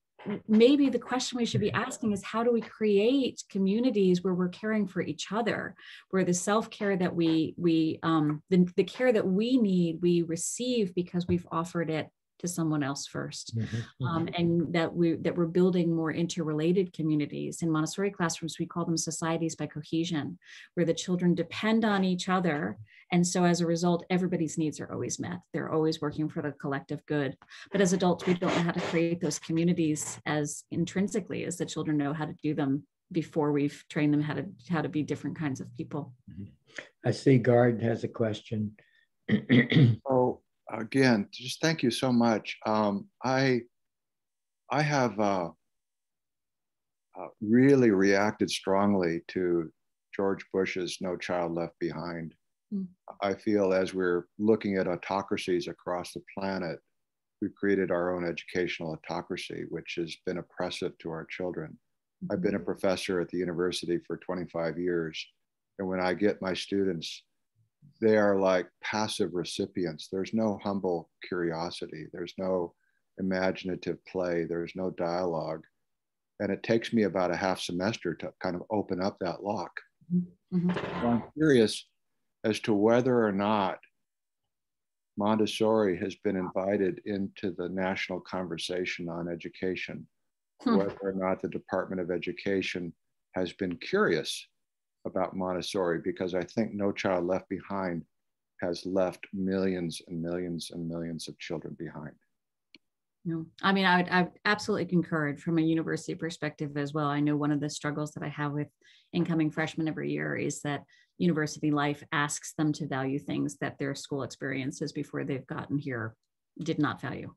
S2: maybe the question we should be asking is, how do we create communities where we're caring for each other, where the self-care that the care that we need, we receive because we've offered it to someone else first. And that we're building more interrelated communities. In Montessori classrooms, we call them societies by cohesion, where the children depend on each other. And so as a result, everybody's needs are always met. They're always working for the collective good. But as adults, we don't know how to create those communities as intrinsically as the children know how to do them before we've trained them how to be different kinds of people.
S1: I see Gard has a question.
S5: Oh, again, just thank you so much. I have really reacted strongly to George Bush's No Child Left Behind. I feel as we're looking at autocracies across the planet, we've created our own educational autocracy, which has been oppressive to our children. I've been a professor at the university for 25 years. And when I get my students, they are like passive recipients. There's no humble curiosity. There's no imaginative play. There's no dialogue. And it takes me about a half semester to kind of open up that lock. So I'm curious as to whether or not Montessori has been invited into the national conversation on education, whether or not the Department of Education has been curious about Montessori, because I think No Child Left Behind has left millions and millions and millions of children behind.
S2: No, I mean, I absolutely concur from a university perspective as well. I know one of the struggles that I have with incoming freshmen every year is that university life asks them to value things that their school experiences before they've gotten here did not value.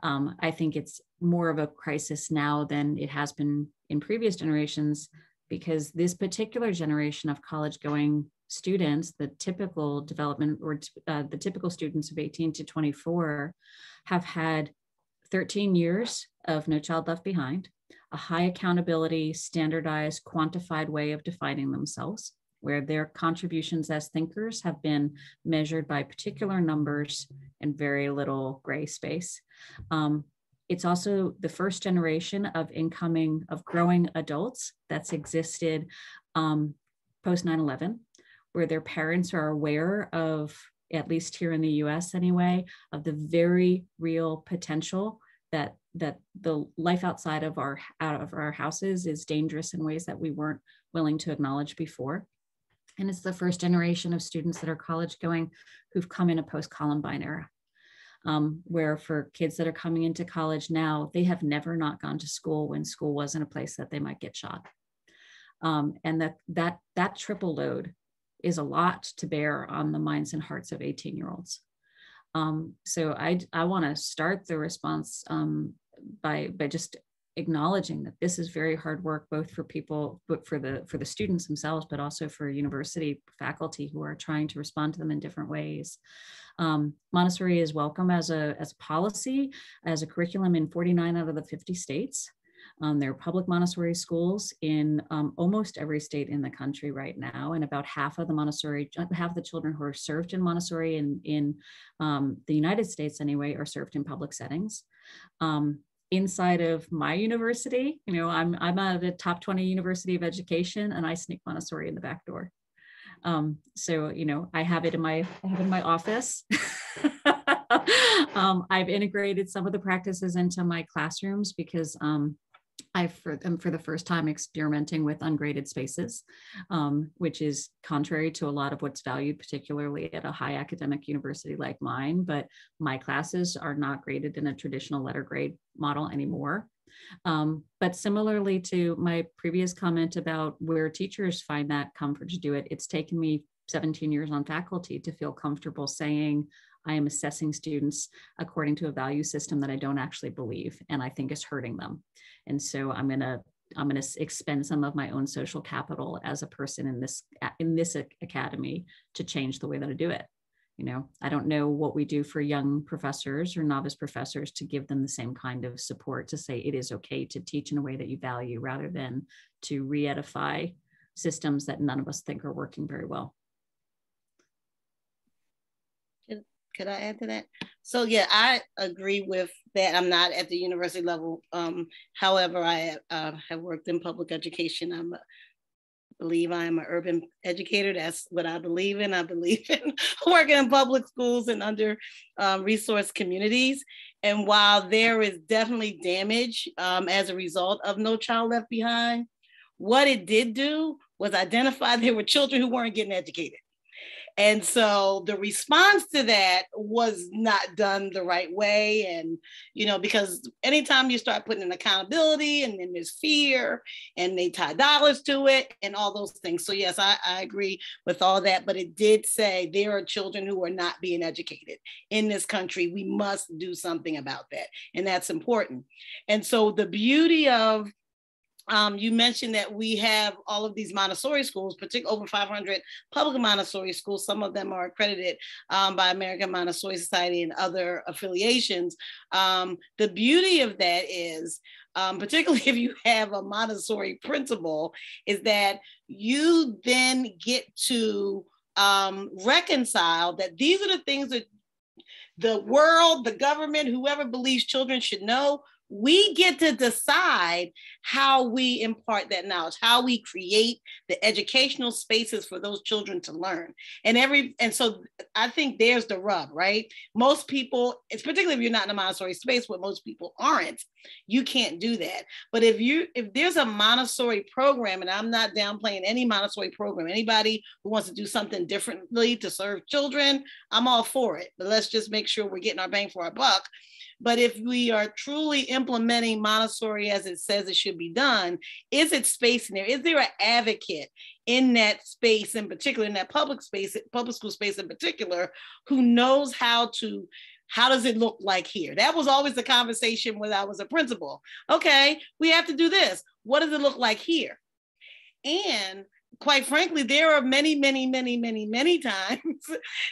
S2: I think it's more of a crisis now than it has been in previous generations, because this particular generation of college-going students, the typical development or the typical students of 18 to 24, have had 13 years of No Child Left Behind, a high accountability, standardized, quantified way of defining themselves, where their contributions as thinkers have been measured by particular numbers and very little gray space. It's also the first generation of growing adults that's existed post 9/11, where their parents are aware of, at least here in the US anyway, of the very real potential that the life outside of our houses is dangerous in ways that we weren't willing to acknowledge before. And it's the first generation of students that are college going who've come in a post-Columbine era, where for kids that are coming into college now, they have never not gone to school when school wasn't a place that they might get shot. And that triple load is a lot to bear on the minds and hearts of 18-year-olds. So I want to start the response by just acknowledging that this is very hard work, both for people, but for the students themselves, but also for university faculty who are trying to respond to them in different ways. Montessori is welcome as a policy, as a curriculum in 49 out of the 50 states. There are public Montessori schools in almost every state in the country right now, and about half of the children who are served in Montessori in the United States anyway are served in public settings. Inside of my university, I'm at the top 20 University of Education, and I sneak Montessori in the back door. So I have it in my office. I've integrated some of the practices into my classrooms because I'm for the first time experimenting with ungraded spaces, which is contrary to a lot of what's valued, particularly at a high academic university like mine. But my classes are not graded in a traditional letter grade model anymore. But similarly to my previous comment about where teachers find that comfort to do it, it's taken me 17 years on faculty to feel comfortable saying, I am assessing students according to a value system that I don't actually believe and I think is hurting them. And so I'm gonna expend some of my own social capital as a person in this academy to change the way that I do it. I don't know what we do for young professors or novice professors to give them the same kind of support to say it is okay to teach in a way that you value, rather than to re-edify systems that none of us think are working very well.
S3: Could I add to that? So yeah, I agree with that. I'm not at the university level. However, I have worked in public education. I believe I am an urban educator. That's what I believe in. I believe in working in public schools and under resource communities. And while there is definitely damage as a result of No Child Left Behind, what it did do was identify there were children who weren't getting educated. And so the response to that was not done the right way. And, you know, because anytime you start putting in accountability and then there's fear and they tie dollars to it and all those things. So yes, I agree with all that, but it did say there are children who are not being educated in this country. We must do something about that. And that's important. And so the beauty of you mentioned that we have all of these Montessori schools, particularly over 500 public Montessori schools. Some of them are accredited by American Montessori Society and other affiliations. The beauty of that is, particularly if you have a Montessori principal, is that you then get to reconcile that these are the things that the world, the government, whoever believes children should know. We get to decide how we impart that knowledge, how we create the educational spaces for those children to learn. And so I think there's the rub, right? Most people, it's particularly if you're not in a Montessori space, where most people aren't, you can't do that. But if there's a Montessori program, and I'm not downplaying any Montessori program, anybody who wants to do something differently to serve children, I'm all for it. But let's just make sure we're getting our bang for our buck. But if we are truly implementing Montessori as it says it should be done, is it space in there? Is there an advocate in that space, in particular, in that public space, public school space in particular, who knows how does it look like here? That was always the conversation when I was a principal. Okay, we have to do this. What does it look like here? And quite frankly, there are many, many, many, many, many times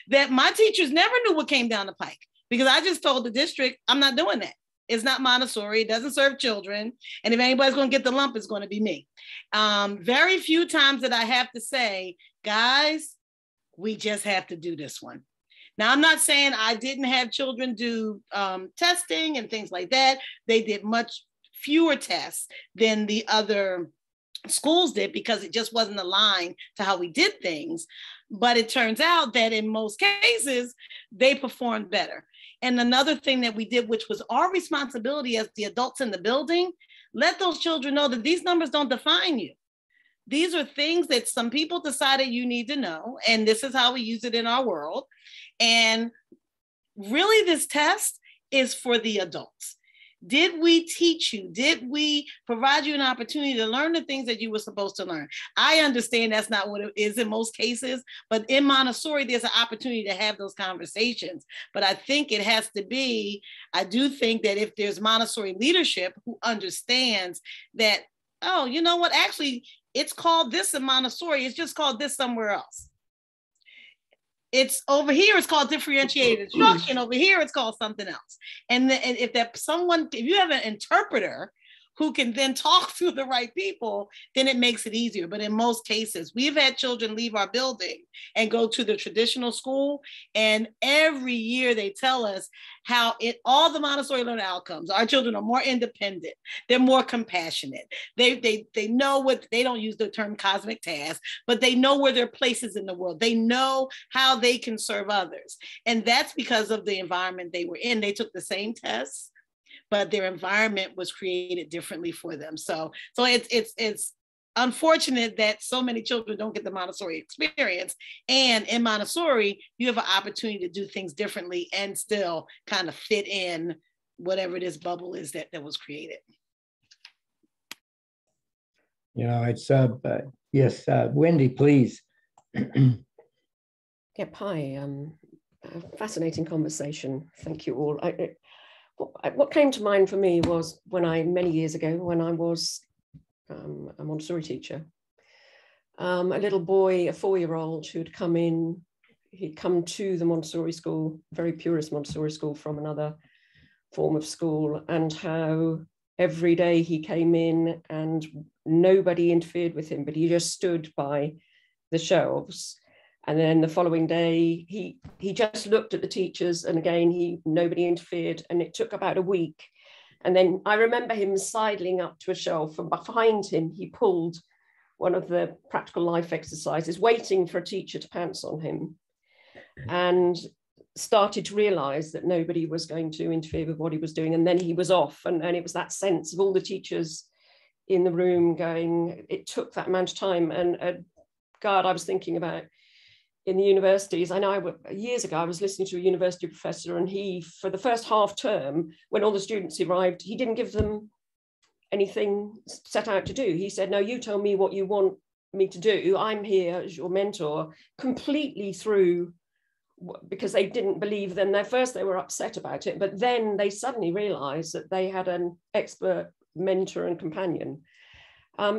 S3: that my teachers never knew what came down the pike. Because I just told the district, I'm not doing that. It's not Montessori. It doesn't serve children. And if anybody's going to get the lump, it's going to be me. Very few times that I have to say, guys, we just have to do this one. Now, I'm not saying I didn't have children do testing and things like that. They did much fewer tests than the other schools did because it just wasn't aligned to how we did things. But it turns out that in most cases, they performed better. And another thing that we did, which was our responsibility as the adults in the building, let those children know that these numbers don't define you. These are things that some people decided you need to know. And this is how we use it in our world. And really, this test is for the adults. Did we teach you? Did we provide you an opportunity to learn the things that you were supposed to learn? I understand that's not what it is in most cases, but in Montessori, there's an opportunity to have those conversations. But I think it has to be, I do think that if there's Montessori leadership who understands that, oh, you know what, actually, it's called this in Montessori, it's just called this somewhere else. It's over here, it's called differentiated instruction. Over here, it's called something else. And if you have an interpreter who can then talk to the right people, then it makes it easier. But in most cases, we've had children leave our building and go to the traditional school. And every year they tell us how all the Montessori learning outcomes, our children are more independent. They're more compassionate. They know what, they don't use the term cosmic task, but they know where their place is in the world. They know how they can serve others. And that's because of the environment they were in. They took the same tests, but their environment was created differently for them. So it's unfortunate that so many children don't get the Montessori experience. And in Montessori, you have an opportunity to do things differently and still kind of fit in whatever this bubble is that was created.
S1: You know, it's, yes, Wendy, please.
S7: Yep, hi, fascinating conversation. Thank you all. What came to mind for me was many years ago, when I was a Montessori teacher, a little boy, a 4-year-old who'd come in, he'd come to the Montessori school, very purist Montessori school from another form of school, and how every day he came in and nobody interfered with him, but he just stood by the shelves And then the following day, he just looked at the teachers, and again, nobody interfered, and it took about a week. And then I remember him sidling up to a shelf, and behind him, he pulled one of the practical life exercises, waiting for a teacher to pounce on him, and started to realize that nobody was going to interfere with what he was doing. And then he was off, and it was that sense of all the teachers in the room going, it took that amount of time. And God, I was thinking about in the universities. I know years ago, I was listening to a university professor, and he, for the first half term, when all the students arrived, he didn't give them anything set out to do. He said, no, you tell me what you want me to do. I'm here as your mentor, completely through, because they didn't believe them. At first they were upset about it, but then they suddenly realized that they had an expert mentor and companion.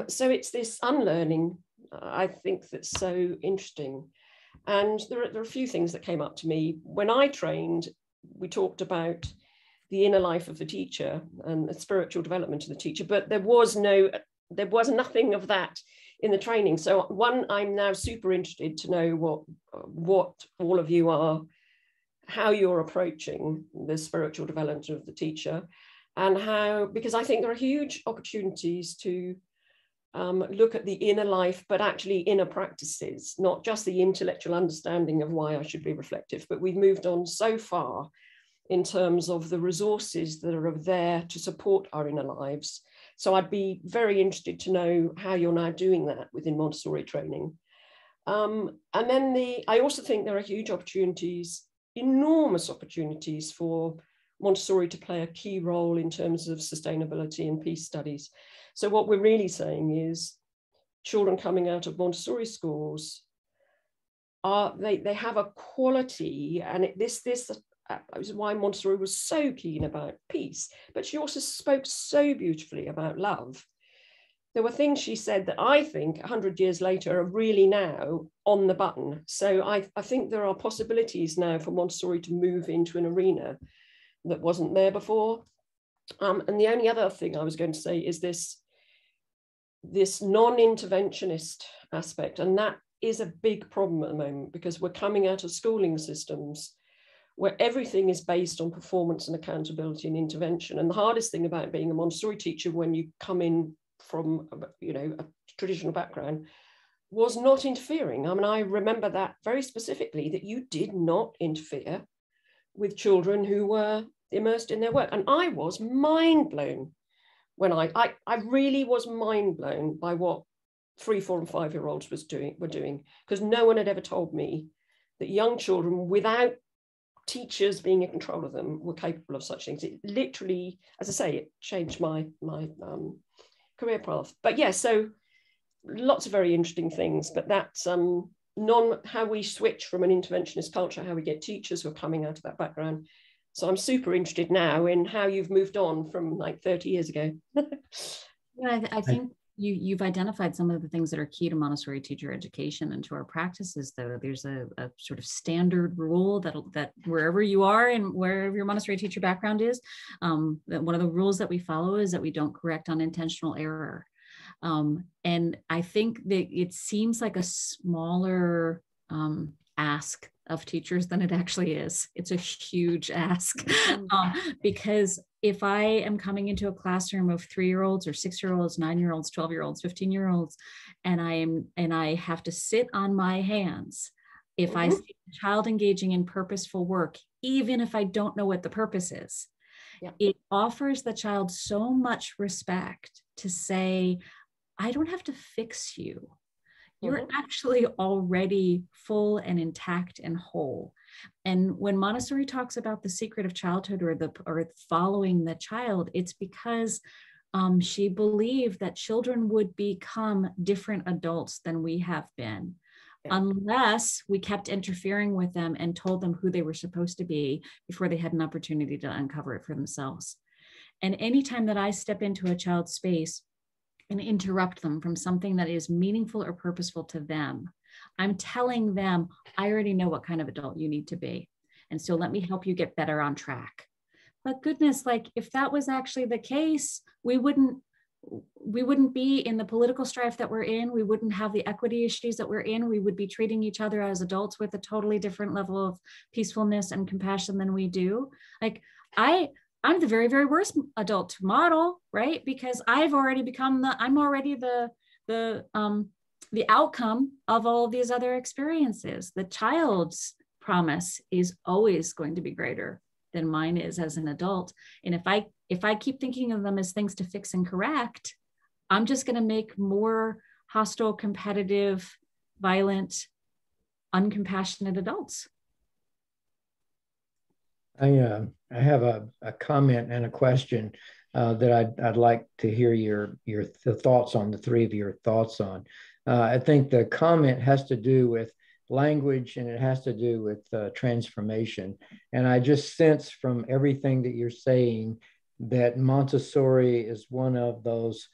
S7: So it's this unlearning, I think, that's so interesting. And there are a few things that came up to me. When I trained, we talked about the inner life of the teacher and the spiritual development of the teacher, but there was nothing of that in the training. So one, I'm now super interested to know what all of you are, how you're approaching the spiritual development of the teacher, and how, because I think there are huge opportunities to look at the inner life, but actually inner practices, not just the intellectual understanding of why I should be reflective, but we've moved on so far in terms of the resources that are there to support our inner lives. So I'd be very interested to know how you're now doing that within Montessori training. And then I also think there are huge opportunities, enormous opportunities for Montessori to play a key role in terms of sustainability and peace studies. So what we're really saying is children coming out of Montessori schools they have a quality, and this is why Montessori was so keen about peace, but she also spoke so beautifully about love. There were things she said that I think 100 years later are really now on the button. So I think there are possibilities now for Montessori to move into an arena that wasn't there before. And the only other thing I was going to say is this non-interventionist aspect. And that is a big problem at the moment, because we're coming out of schooling systems where everything is based on performance and accountability and intervention. And the hardest thing about being a Montessori teacher when you come in from a traditional background was not interfering. I mean, I remember that very specifically, that you did not interfere with children who were immersed in their work. And I was mind blown when I really was mind blown by what 3, 4 and 5-year-olds were doing, because no one had ever told me that young children, without teachers being in control of them, were capable of such things. It literally, as I say, it changed my career path. But yeah, so lots of very interesting things, but that's how we switch from an interventionist culture, how we get teachers who are coming out of that background. So I'm super interested now in how you've moved on from like 30 years ago.
S2: Yeah, I think you've identified some of the things that are key to Montessori teacher education and to our practices, though. There's a sort of standard rule that wherever you are and wherever your Montessori teacher background is, that one of the rules that we follow is that we don't correct unintentional error. And I think that it seems like a smaller ask of teachers than it actually is. It's a huge ask, because if I am coming into a classroom of 3-year-olds or 6-year-olds, 9-year-olds, 12-year-olds, 15-year-olds, and I have to sit on my hands, if I see a child engaging in purposeful work, even if I don't know what the purpose is, it offers the child so much respect to say, I don't have to fix you. You're actually already full and intact and whole. And when Montessori talks about the secret of childhood or following the child, it's because she believed that children would become different adults than we have been, unless we kept interfering with them and told them who they were supposed to be before they had an opportunity to uncover it for themselves. And anytime that I step into a child's space and interrupt them from something that is meaningful or purposeful to them, I'm telling them, I already know what kind of adult you need to be. And so let me help you get better on track. But goodness, like if that was actually the case, we wouldn't we wouldn't be in the political strife that we're in. We wouldn't have the equity issues that we're in. We would be treating each other as adults with a totally different level of peacefulness and compassion than we do. Like I'm the very, very worst adult to model, right? Because I've already become I'm already the outcome of all of these other experiences. The child's promise is always going to be greater than mine is as an adult. And if I keep thinking of them as things to fix and correct, I'm just going to make more hostile, competitive, violent, uncompassionate adults.
S1: I have a comment and a question that I'd like to hear your thoughts on, the three of your thoughts on. I think the comment has to do with language, and it has to do with transformation. And I just sense from everything that you're saying that Montessori is one of those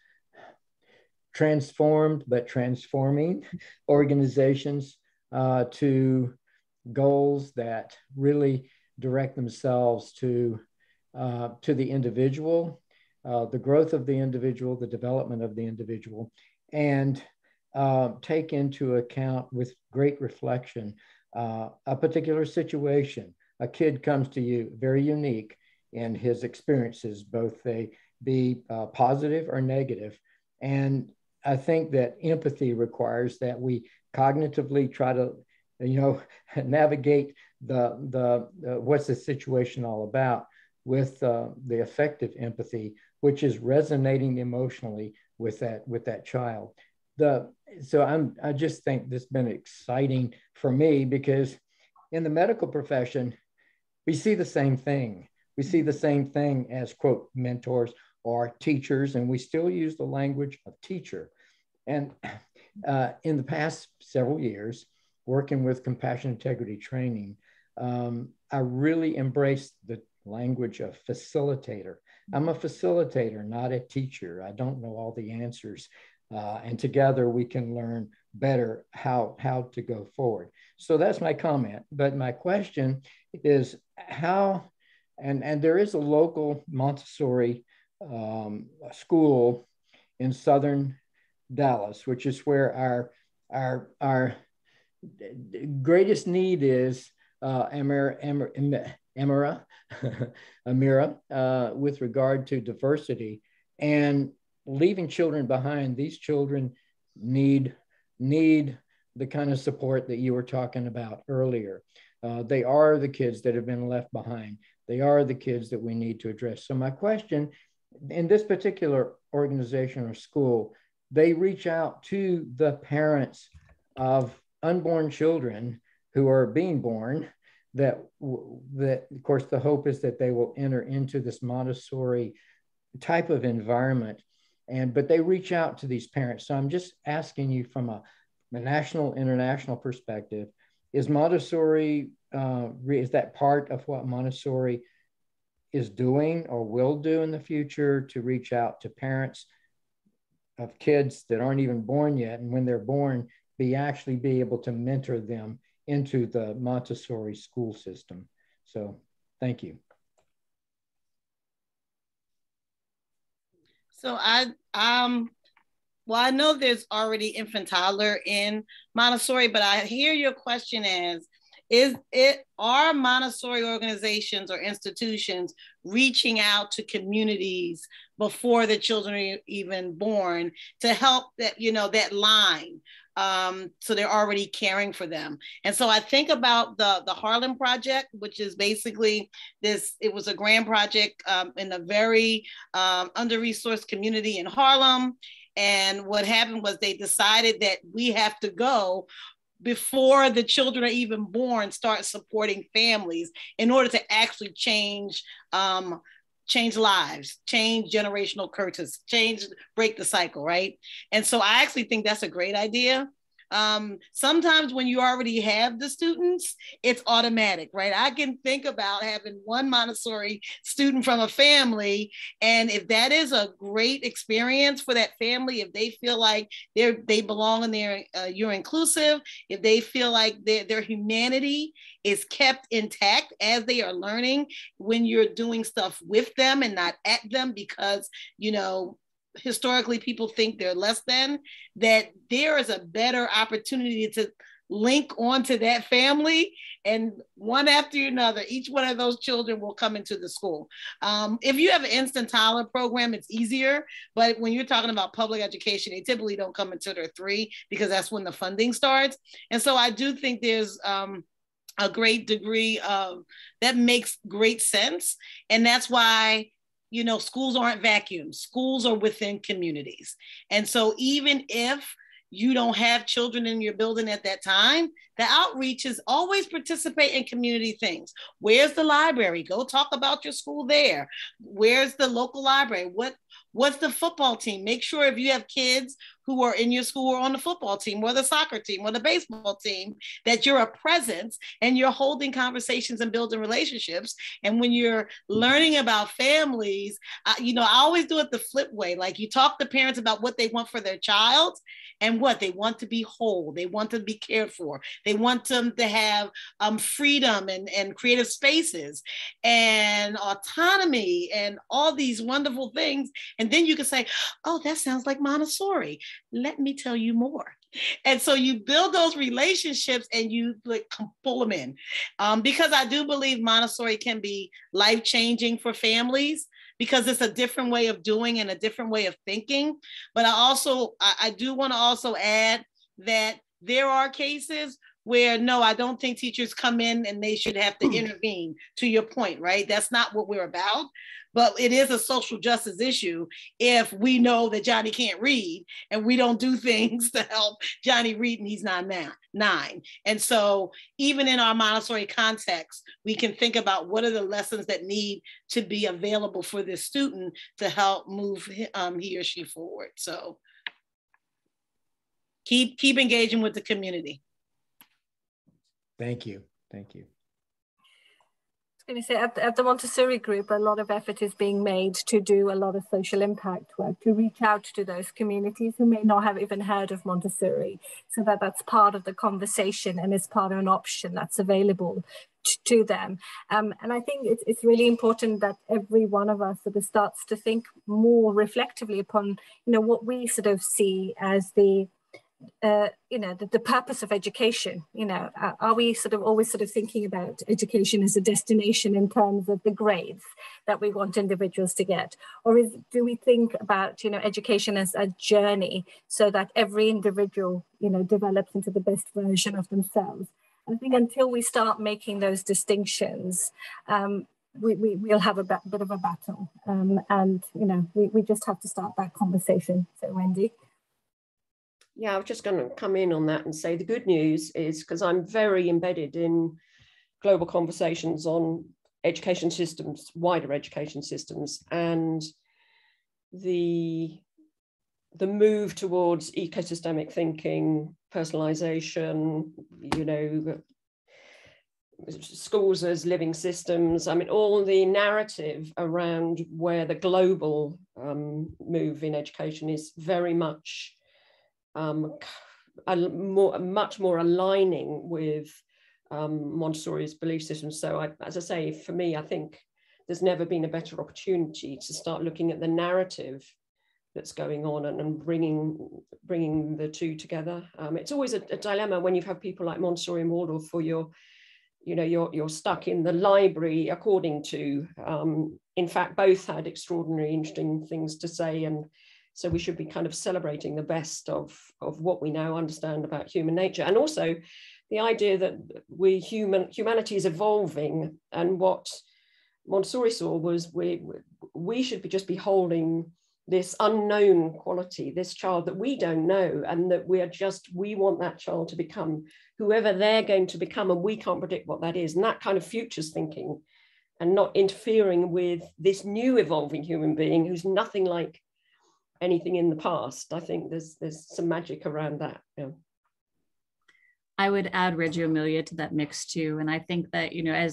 S1: transformed but transforming organizations to goals that really direct themselves to the individual, the growth of the individual, the development of the individual, and take into account with great reflection a particular situation. A kid comes to you very unique in his experiences, both they be positive or negative. And I think that empathy requires that we cognitively try to, navigate the what's the situation all about with the effective empathy, which is resonating emotionally with that child. So I just think this has been exciting for me, because in the medical profession, we see the same thing. We see the same thing as, quote, mentors or teachers, and we still use the language of teacher. And in the past several years, working with compassion integrity training, I really embraced the language of facilitator. I'm a facilitator, not a teacher. I don't know all the answers. And together we can learn better how to go forward. So that's my comment. But my question is how, and there is a local Montessori school in southern Dallas, which is where our greatest need is, Amira, with regard to diversity and leaving children behind. These children need the kind of support that you were talking about earlier. They are the kids that have been left behind. They are the kids that we need to address. So my question, in this particular organization or school, they reach out to the parents of unborn children who are being born, that of course the hope is that they will enter into this Montessori type of environment. But they reach out to these parents. So I'm just asking you from a national, international perspective, is Montessori, is that part of what Montessori is doing or will do in the future to reach out to parents of kids that aren't even born yet, and when they're born, be able to mentor them into the Montessori school system? So thank you.
S3: So I know there's infant and toddler in Montessori, but I hear your question as, are Montessori organizations or institutions reaching out to communities before the children are even born to help that line? So they're already caring for them. And so I think about the Harlem Project, which is basically it was a grand project in a very under-resourced community in Harlem. And what happened was they decided that we have to go before the children are even born, start supporting families in order to actually change lives, change generational curses, break the cycle, right? And so I actually think that's a great idea. Sometimes when you already have the students, it's automatic, right? I can think about having one Montessori student from a family, and if that is a great experience for that family, if they feel like they belong in there, you're inclusive, if they feel like their humanity is kept intact as they are learning when you're doing stuff with them and not at them, because historically people think they're less than, that there is a better opportunity to link onto that family, and one after another, each one of those children will come into the school. If you have an instant toddler program, it's easier, but when you're talking about public education, they typically don't come until they're 3 because that's when the funding starts. And so I do think there's a great degree of, that makes great sense. And that's why, you know, schools aren't vacuums. Schools are within communities. And so even if you don't have children in your building at that time, the outreach is always participate in community things. Where's the library? Go talk about your school there. Where's the local library? What's the football team? Make sure if you have kids who are in your school or on the football team or the soccer team or the baseball team, that you're a presence and you're holding conversations and building relationships. And when you're learning about families, you know, I always do it the flip way. Like, you talk to parents about what they want for their child, and what they want to be whole, they want to be cared for, they want them to have freedom and creative spaces and autonomy and all these wonderful things. And then you can say, oh, that sounds like Montessori. Let me tell you more. And so you build those relationships and you like pull them in, because I do believe Montessori can be life-changing for families, because it's a different way of doing and a different way of thinking. But I do want to also add that there are cases where, no, I don't think teachers come in and they should have to intervene, to your point, right? That's not what we're about. But it is a social justice issue if we know that Johnny can't read and we don't do things to help Johnny read and he's not 9. And so even in our Montessori context, we can think about what are the lessons that need to be available for this student to help move he or she forward. So keep engaging with the community.
S1: Thank you. Thank you.
S4: I was going to say, at the Montessori group, a lot of effort is being made to do a lot of social impact work, to reach out to those communities who may not have even heard of Montessori, so that that's part of the conversation and is part of an option that's available to them. And I think it's really important that every one of us sort of starts to think more reflectively upon, you know, what we sort of see as the the purpose of education. You know, are we sort of always sort of thinking about education as a destination in terms of the grades that we want individuals to get, or do we think about, you know, education as a journey so that every individual, you know, develops into the best version of themselves? I think until we start making those distinctions, we'll have a bit of a battle, and you know, we just have to start that conversation. So, Wendy.
S7: Yeah, I was just going to come in on that and say the good news is, because I'm very embedded in global conversations on education systems, wider education systems, and the move towards ecosystemic thinking, personalization, you know, schools as living systems. I mean, all the narrative around where the global move in education is very much much more aligning with Montessori's belief system. So as I say, for me, I think there's never been a better opportunity to start looking at the narrative that's going on and bringing the two together. It's always a dilemma when you have people like Montessori and Waldorf, for you're stuck in the library according to, in fact, both had extraordinary, interesting things to say, and so we should be kind of celebrating the best of what we now understand about human nature. And also the idea that humanity is evolving, and what Montessori saw was we should just be holding this unknown quality, this child that we don't know, and that we want that child to become whoever they're going to become, and we can't predict what that is. And that kind of futures thinking, and not interfering with this new evolving human being who's nothing like anything in the past. I think there's some magic around that. Yeah.
S2: I would add Reggio Emilia to that mix too, and I think that, you know, I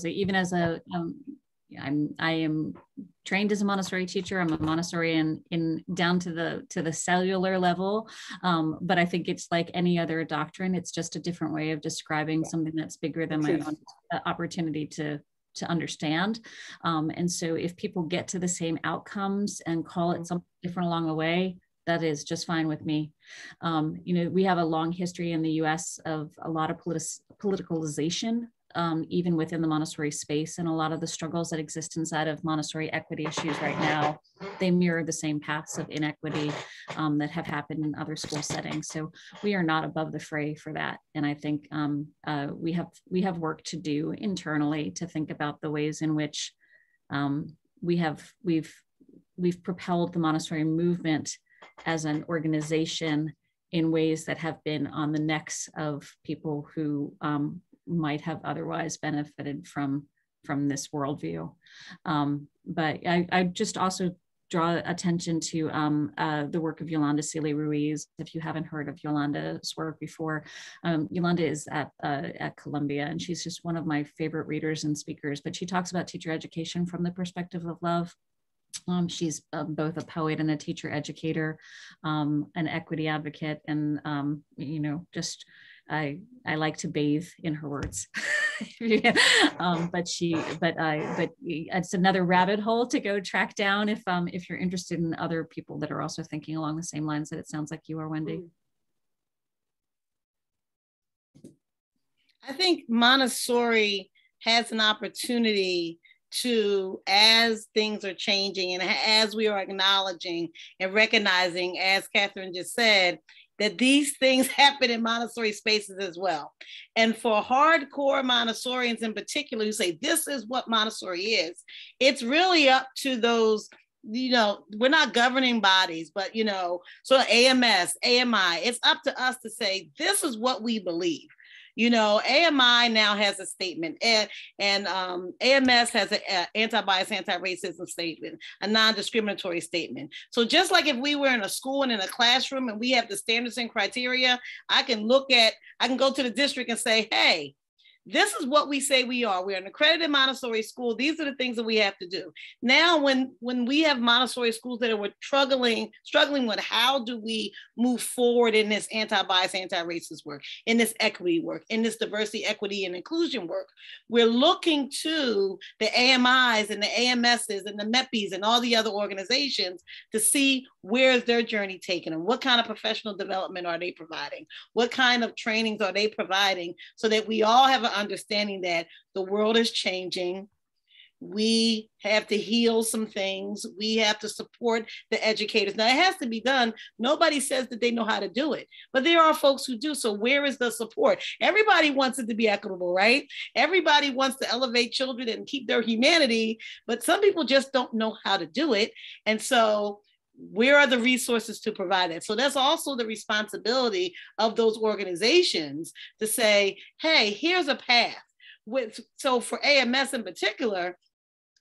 S2: am trained as a Montessori teacher. I'm a Montessorian in down to the cellular level, but I think it's like any other doctrine. It's just a different way of describing something that's bigger than my own opportunity to understand. And so if people get to the same outcomes and call it something different along the way, that is just fine with me. We have a long history in the US of a lot of politicalization, even within the Montessori space, and a lot of the struggles that exist inside of Montessori equity issues right now, they mirror the same paths of inequity that have happened in other school settings. So we are not above the fray for that. And I think we have work to do internally to think about the ways in which we've propelled the Montessori movement as an organization in ways that have been on the necks of people who might have otherwise benefited from this worldview. But I just also draw attention to the work of Yolanda Seeley Ruiz. If you haven't heard of Yolanda's work before, Yolanda is at Columbia, and she's just one of my favorite readers and speakers, but she talks about teacher education from the perspective of love. She's both a poet and a teacher educator, an equity advocate, and I like to bathe in her words. But it's another rabbit hole to go track down if you're interested in other people that are also thinking along the same lines that it sounds like you are, Wendy.
S3: I think Montessori has an opportunity to, as things are changing and as we are acknowledging and recognizing, as Kathryn just said, that these things happen in Montessori spaces as well. And for hardcore Montessorians in particular who say, this is what Montessori is, it's really up to those, we're not governing bodies, but, so AMS, AMI, it's up to us to say, this is what we believe. AMI now has a statement, and AMS has an anti-bias, anti-racism statement, a non-discriminatory statement. So just like if we were in a school and in a classroom and we have the standards and criteria, I can go to the district and say, hey, this is what we say we are. We're an accredited Montessori school. These are the things that we have to do. Now, when we have Montessori schools that are struggling with how do we move forward in this anti-bias, anti-racist work, in this equity work, in this diversity, equity, and inclusion work, we're looking to the AMIs and the AMSs and the MEPIs and all the other organizations to see where's their journey taking them. What kind of professional development are they providing? What kind of trainings are they providing so that we all have an understanding that the world is changing. We have to heal some things. We have to support the educators. Now, it has to be done. Nobody says that they know how to do it, but there are folks who do. So where is the support? Everybody wants it to be equitable, right? Everybody wants to elevate children and keep their humanity, but some people just don't know how to do it. And so where are the resources to provide it? So that's also the responsibility of those organizations to say, hey, here's a path. So for AMS in particular,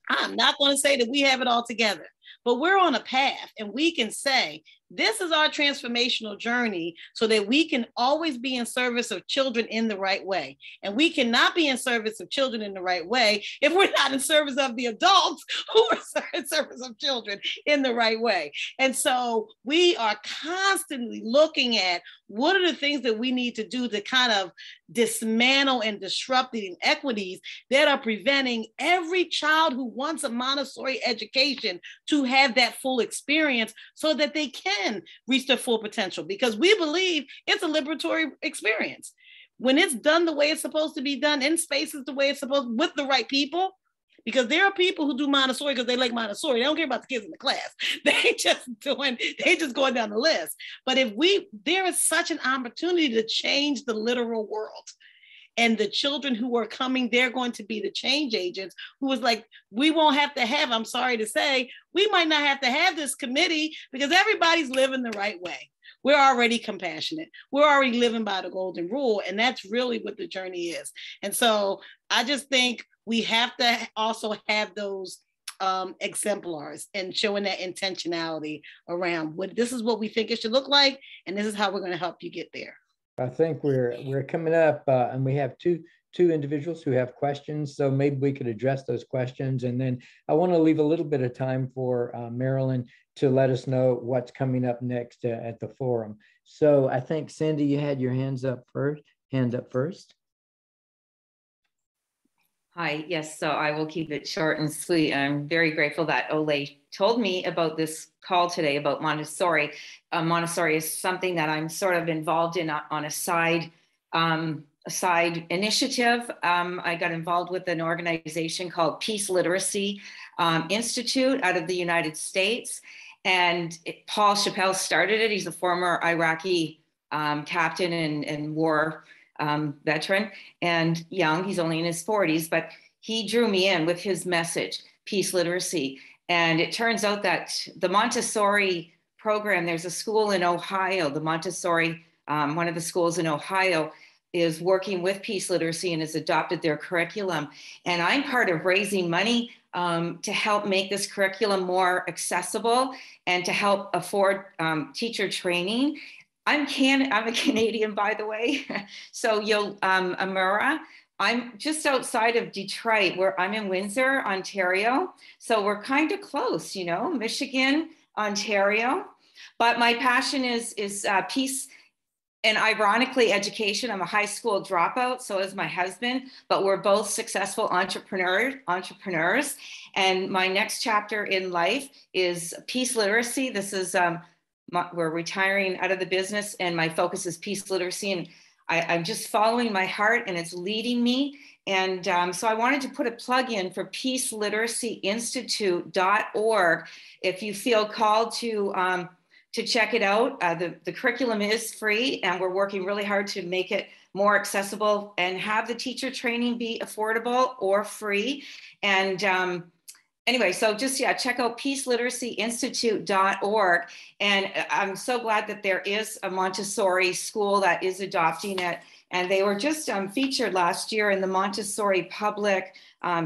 S3: I'm not going to say that we have it all together, but we're on a path and we can say, this is our transformational journey so that we can always be in service of children in the right way. And we cannot be in service of children in the right way if we're not in service of the adults who are in service of children in the right way. And so we are constantly looking at what are the things that we need to do to kind of dismantle and disrupt the inequities that are preventing every child who wants a Montessori education to have that full experience so that they can reach their full potential, because we believe it's a liberatory experience. When it's done the way it's supposed to be done, in spaces the way it's supposed, with the right people, because there are people who do Montessori because they like Montessori. They don't care about the kids in the class. They just going down the list. But there is such an opportunity to change the literal world. And the children who are coming, they're going to be the change agents who is like, we won't have to have, I'm sorry to say, we might not have to have this committee because everybody's living the right way. We're already compassionate. We're already living by the golden rule. And that's really what the journey is. And so I just think we have to also have those exemplars and showing that intentionality around this is what we think it should look like. And this is how we're going to help you get there.
S1: I think we're coming up and we have two individuals who have questions. So maybe we could address those questions. And then I want to leave a little bit of time for Marilyn to let us know what's coming up next at the forum. So I think Cindy, you had your hand up first.
S8: Hi, yes, so I will keep it short and sweet. I'm very grateful that Ole told me about this call today about Montessori. Montessori is something that I'm sort of involved in on a side initiative. I got involved with an organization called Peace Literacy Institute out of the United States. And Paul Chappelle started it. He's a former Iraqi captain and war veteran and young. He's only in his 40s, but he drew me in with his message, peace literacy. And it turns out that the Montessori program, there's a school in Ohio, the Montessori, one of the schools in Ohio is working with peace literacy and has adopted their curriculum. And I'm part of raising money to help make this curriculum more accessible and to help afford teacher training. I'm a Canadian, by the way. So Amura, I'm just outside of Detroit, where I'm in Windsor, Ontario. So we're kind of close, you know, Michigan, Ontario. But my passion is peace and ironically education. I'm a high school dropout, so is my husband, but we're both successful entrepreneurs. And my next chapter in life is peace literacy. This is we're retiring out of the business and my focus is peace literacy. And I'm just following my heart and it's leading me. And so I wanted to put a plug in for peaceliteracyinstitute.org. If you feel called to check it out, the curriculum is free and we're working really hard to make it more accessible and have the teacher training be affordable or free. And anyway, so just, check out peaceliteracyinstitute.org. And I'm so glad that there is a Montessori school that is adopting it. And they were just featured last year in the Montessori public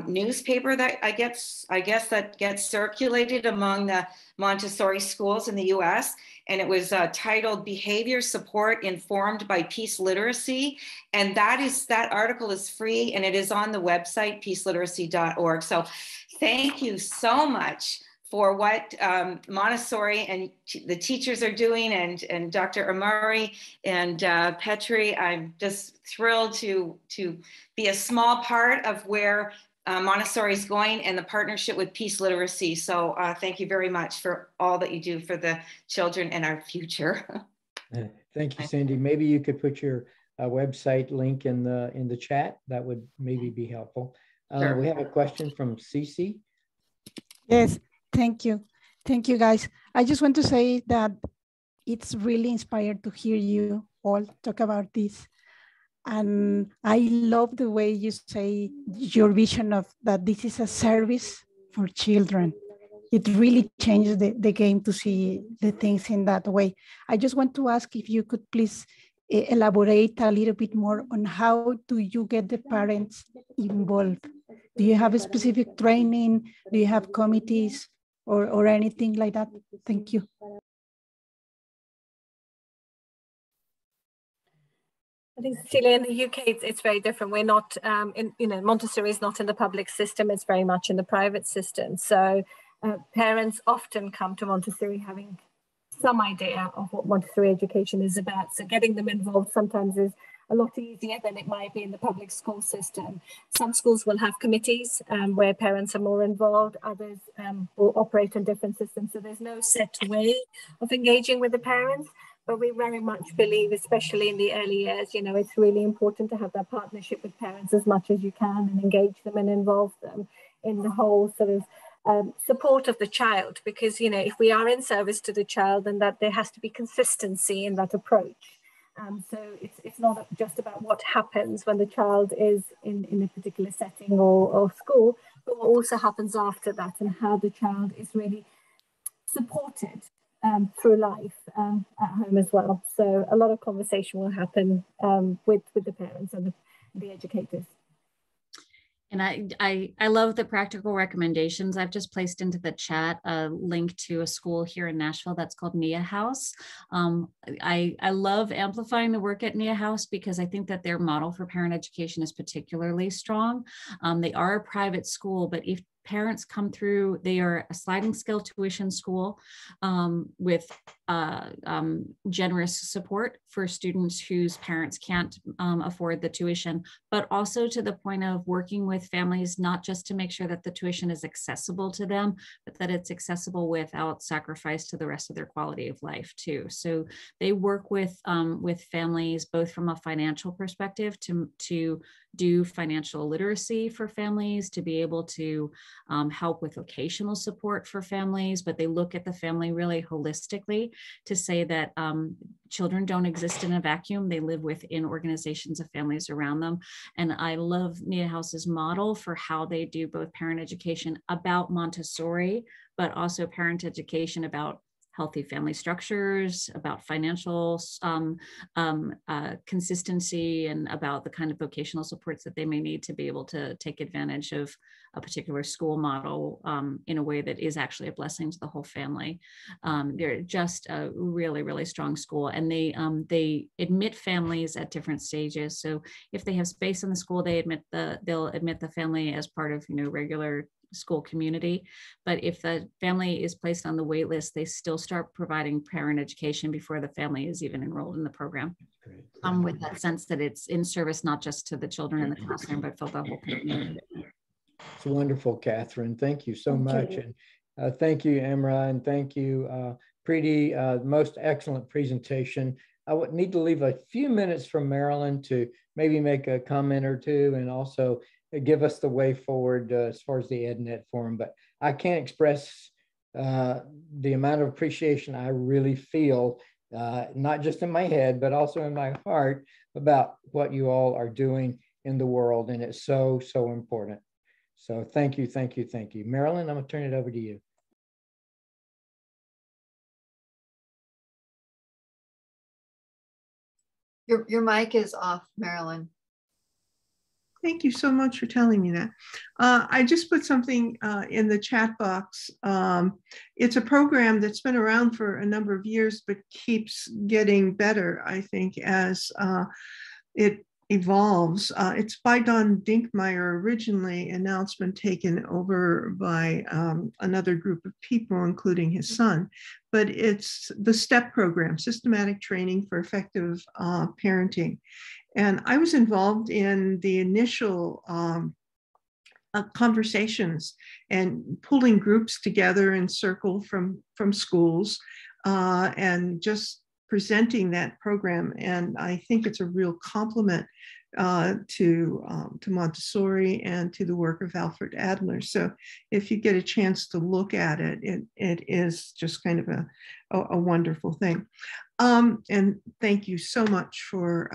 S8: newspaper that I guess that gets circulated among the Montessori schools in the US. And it was titled Behavior Support Informed by Peace Literacy. And that article is free and it is on the website, peaceliteracy.org. So thank you so much for what Montessori and the teachers are doing and Dr. Amari and Petri. I'm just thrilled to be a small part of where Montessori is going and the partnership with Peace Literacy. So thank you very much for all that you do for the children and our future.
S1: Thank you, Cindy. Maybe you could put your website link in the chat. That would maybe be helpful.
S8: Sure.
S1: We have a question from Cece.
S9: Yes, thank you. Thank you, guys. I just want to say that it's really inspired to hear you all talk about this. And I love the way you say your vision of that this is a service for children. It really changes the game to see the things in that way. I just want to ask if you could please elaborate a little bit more on how do you get the parents involved? Do you have a specific training? Do you have committees or anything like that? Thank you.
S4: I think, Cecilia, in the UK, it's very different. We're not, Montessori is not in the public system. It's very much in the private system. So parents often come to Montessori having some idea of what Montessori education is about. So getting them involved sometimes is a lot easier than it might be in the public school system. Some schools will have committees where parents are more involved. Others will operate on different systems. So there's no set way of engaging with the parents. But we very much believe, especially in the early years, it's really important to have that partnership with parents as much as you can and engage them and involve them in the whole sort of support of the child. Because, if we are in service to the child, then that there has to be consistency in that approach. So it's not just about what happens when the child is in a particular setting or school, but what also happens after that and how the child is really supported through life at home as well. So a lot of conversation will happen with the parents and the educators.
S2: And I love the practical recommendations. I've just placed into the chat a link to a school here in Nashville that's called Nia House. I love amplifying the work at Nia House because I think that their model for parent education is particularly strong. They are a private school, but if parents come through, they are a sliding scale tuition school with generous support for students whose parents can't afford the tuition, but also to the point of working with families, not just to make sure that the tuition is accessible to them, but that it's accessible without sacrifice to the rest of their quality of life too. So they work with families both from a financial perspective to do financial literacy for families, to be able to help with vocational support for families, but they look at the family really holistically to say that children don't exist in a vacuum. They live within organizations of families around them. And I love Nia House's model for how they do both parent education about Montessori, but also parent education about healthy family structures, about financial consistency, and about the kind of vocational supports that they may need to be able to take advantage of a particular school model in a way that is actually a blessing to the whole family. They're just a really, really strong school, and they admit families at different stages. So if they have space in the school, they'll admit the family as part of regular school community. But if the family is placed on the wait list, they still start providing parent education before the family is even enrolled in the program. With that sense that it's in service not just to the children in the classroom, but for the whole community.
S1: It's wonderful, Kathryn. Thank you so much. And thank you, Emra, and thank you, Preeti. Most excellent presentation. I would need to leave a few minutes for Marilyn to maybe make a comment or two, and also give us the way forward as far as the EdNet forum. But I can't express the amount of appreciation I really feel, not just in my head, but also in my heart, about what you all are doing in the world. And it's so, so important. So thank you, thank you, thank you. Marilyn, I'm gonna turn it over to you.
S10: Your mic is off, Marilyn.
S11: Thank you so much for telling me that. I just put something in the chat box. It's a program that's been around for a number of years, but keeps getting better, I think, as it evolves. It's by Don Dinkmeyer originally, and now it's been taken over by another group of people, including his son. But it's the STEP program, Systematic Training for Effective Parenting. And I was involved in the initial conversations and pulling groups together in circle from schools and just presenting that program. And I think it's a real compliment to Montessori and to the work of Alfred Adler. So if you get a chance to look at it, it is just kind of a wonderful thing. And thank you so much for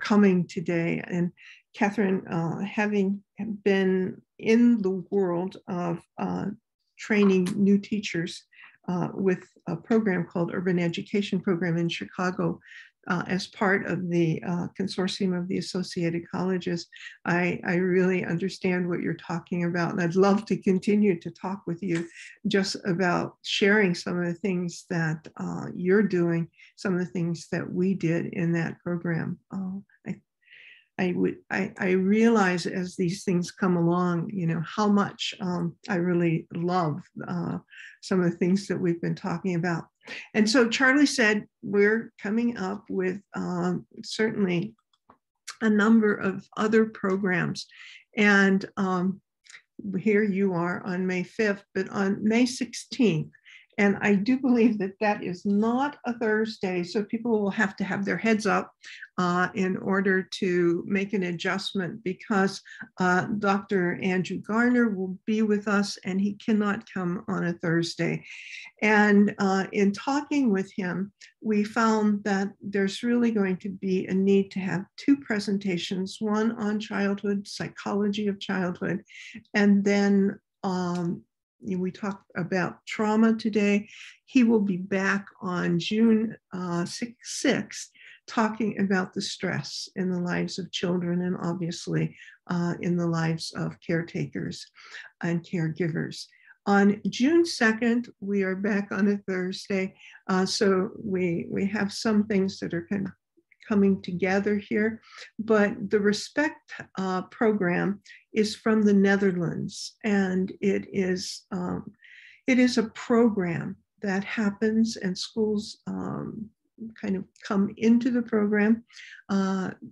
S11: coming today. And Kathryn, having been in the world of training new teachers with a program called Urban Education Program in Chicago, as part of the consortium of the Associated Colleges, I really understand what you're talking about. And I'd love to continue to talk with you just about sharing some of the things that you're doing, some of the things that we did in that program. I realize as these things come along, how much I really love some of the things that we've been talking about. And so Charlie said, we're coming up with certainly a number of other programs. And here you are on May 5th, but on May 16th, and I do believe that that is not a Thursday, so people will have to have their heads up in order to make an adjustment, because Dr. Andrew Garner will be with us and he cannot come on a Thursday. And in talking with him, we found that there's really going to be a need to have two presentations, one on childhood, psychology of childhood, and then we talked about trauma today. He will be back on June 6th talking about the stress in the lives of children and obviously in the lives of caretakers and caregivers. On June 2nd, we are back on a Thursday. So we have some things that are kind of coming together here, but the Respect program is from the Netherlands, and it is a program that happens and schools kind of come into the program,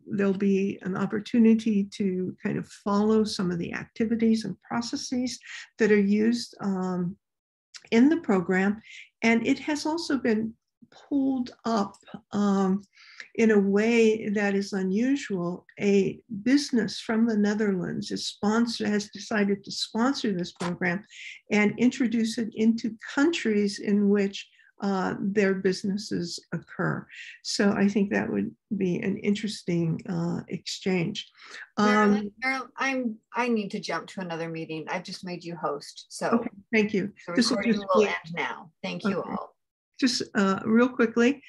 S11: there'll be an opportunity to kind of follow some of the activities and processes that are used in the program. And it has also been pulled up in a way that is unusual. A business from the Netherlands has decided to sponsor this program and introduce it into countries in which their businesses occur. So I think that would be an interesting exchange.
S10: Marilyn, I need to jump to another meeting. I've just made you host. So
S11: okay, thank you.
S10: The recording will end now. Thank you all.
S11: Just real quickly,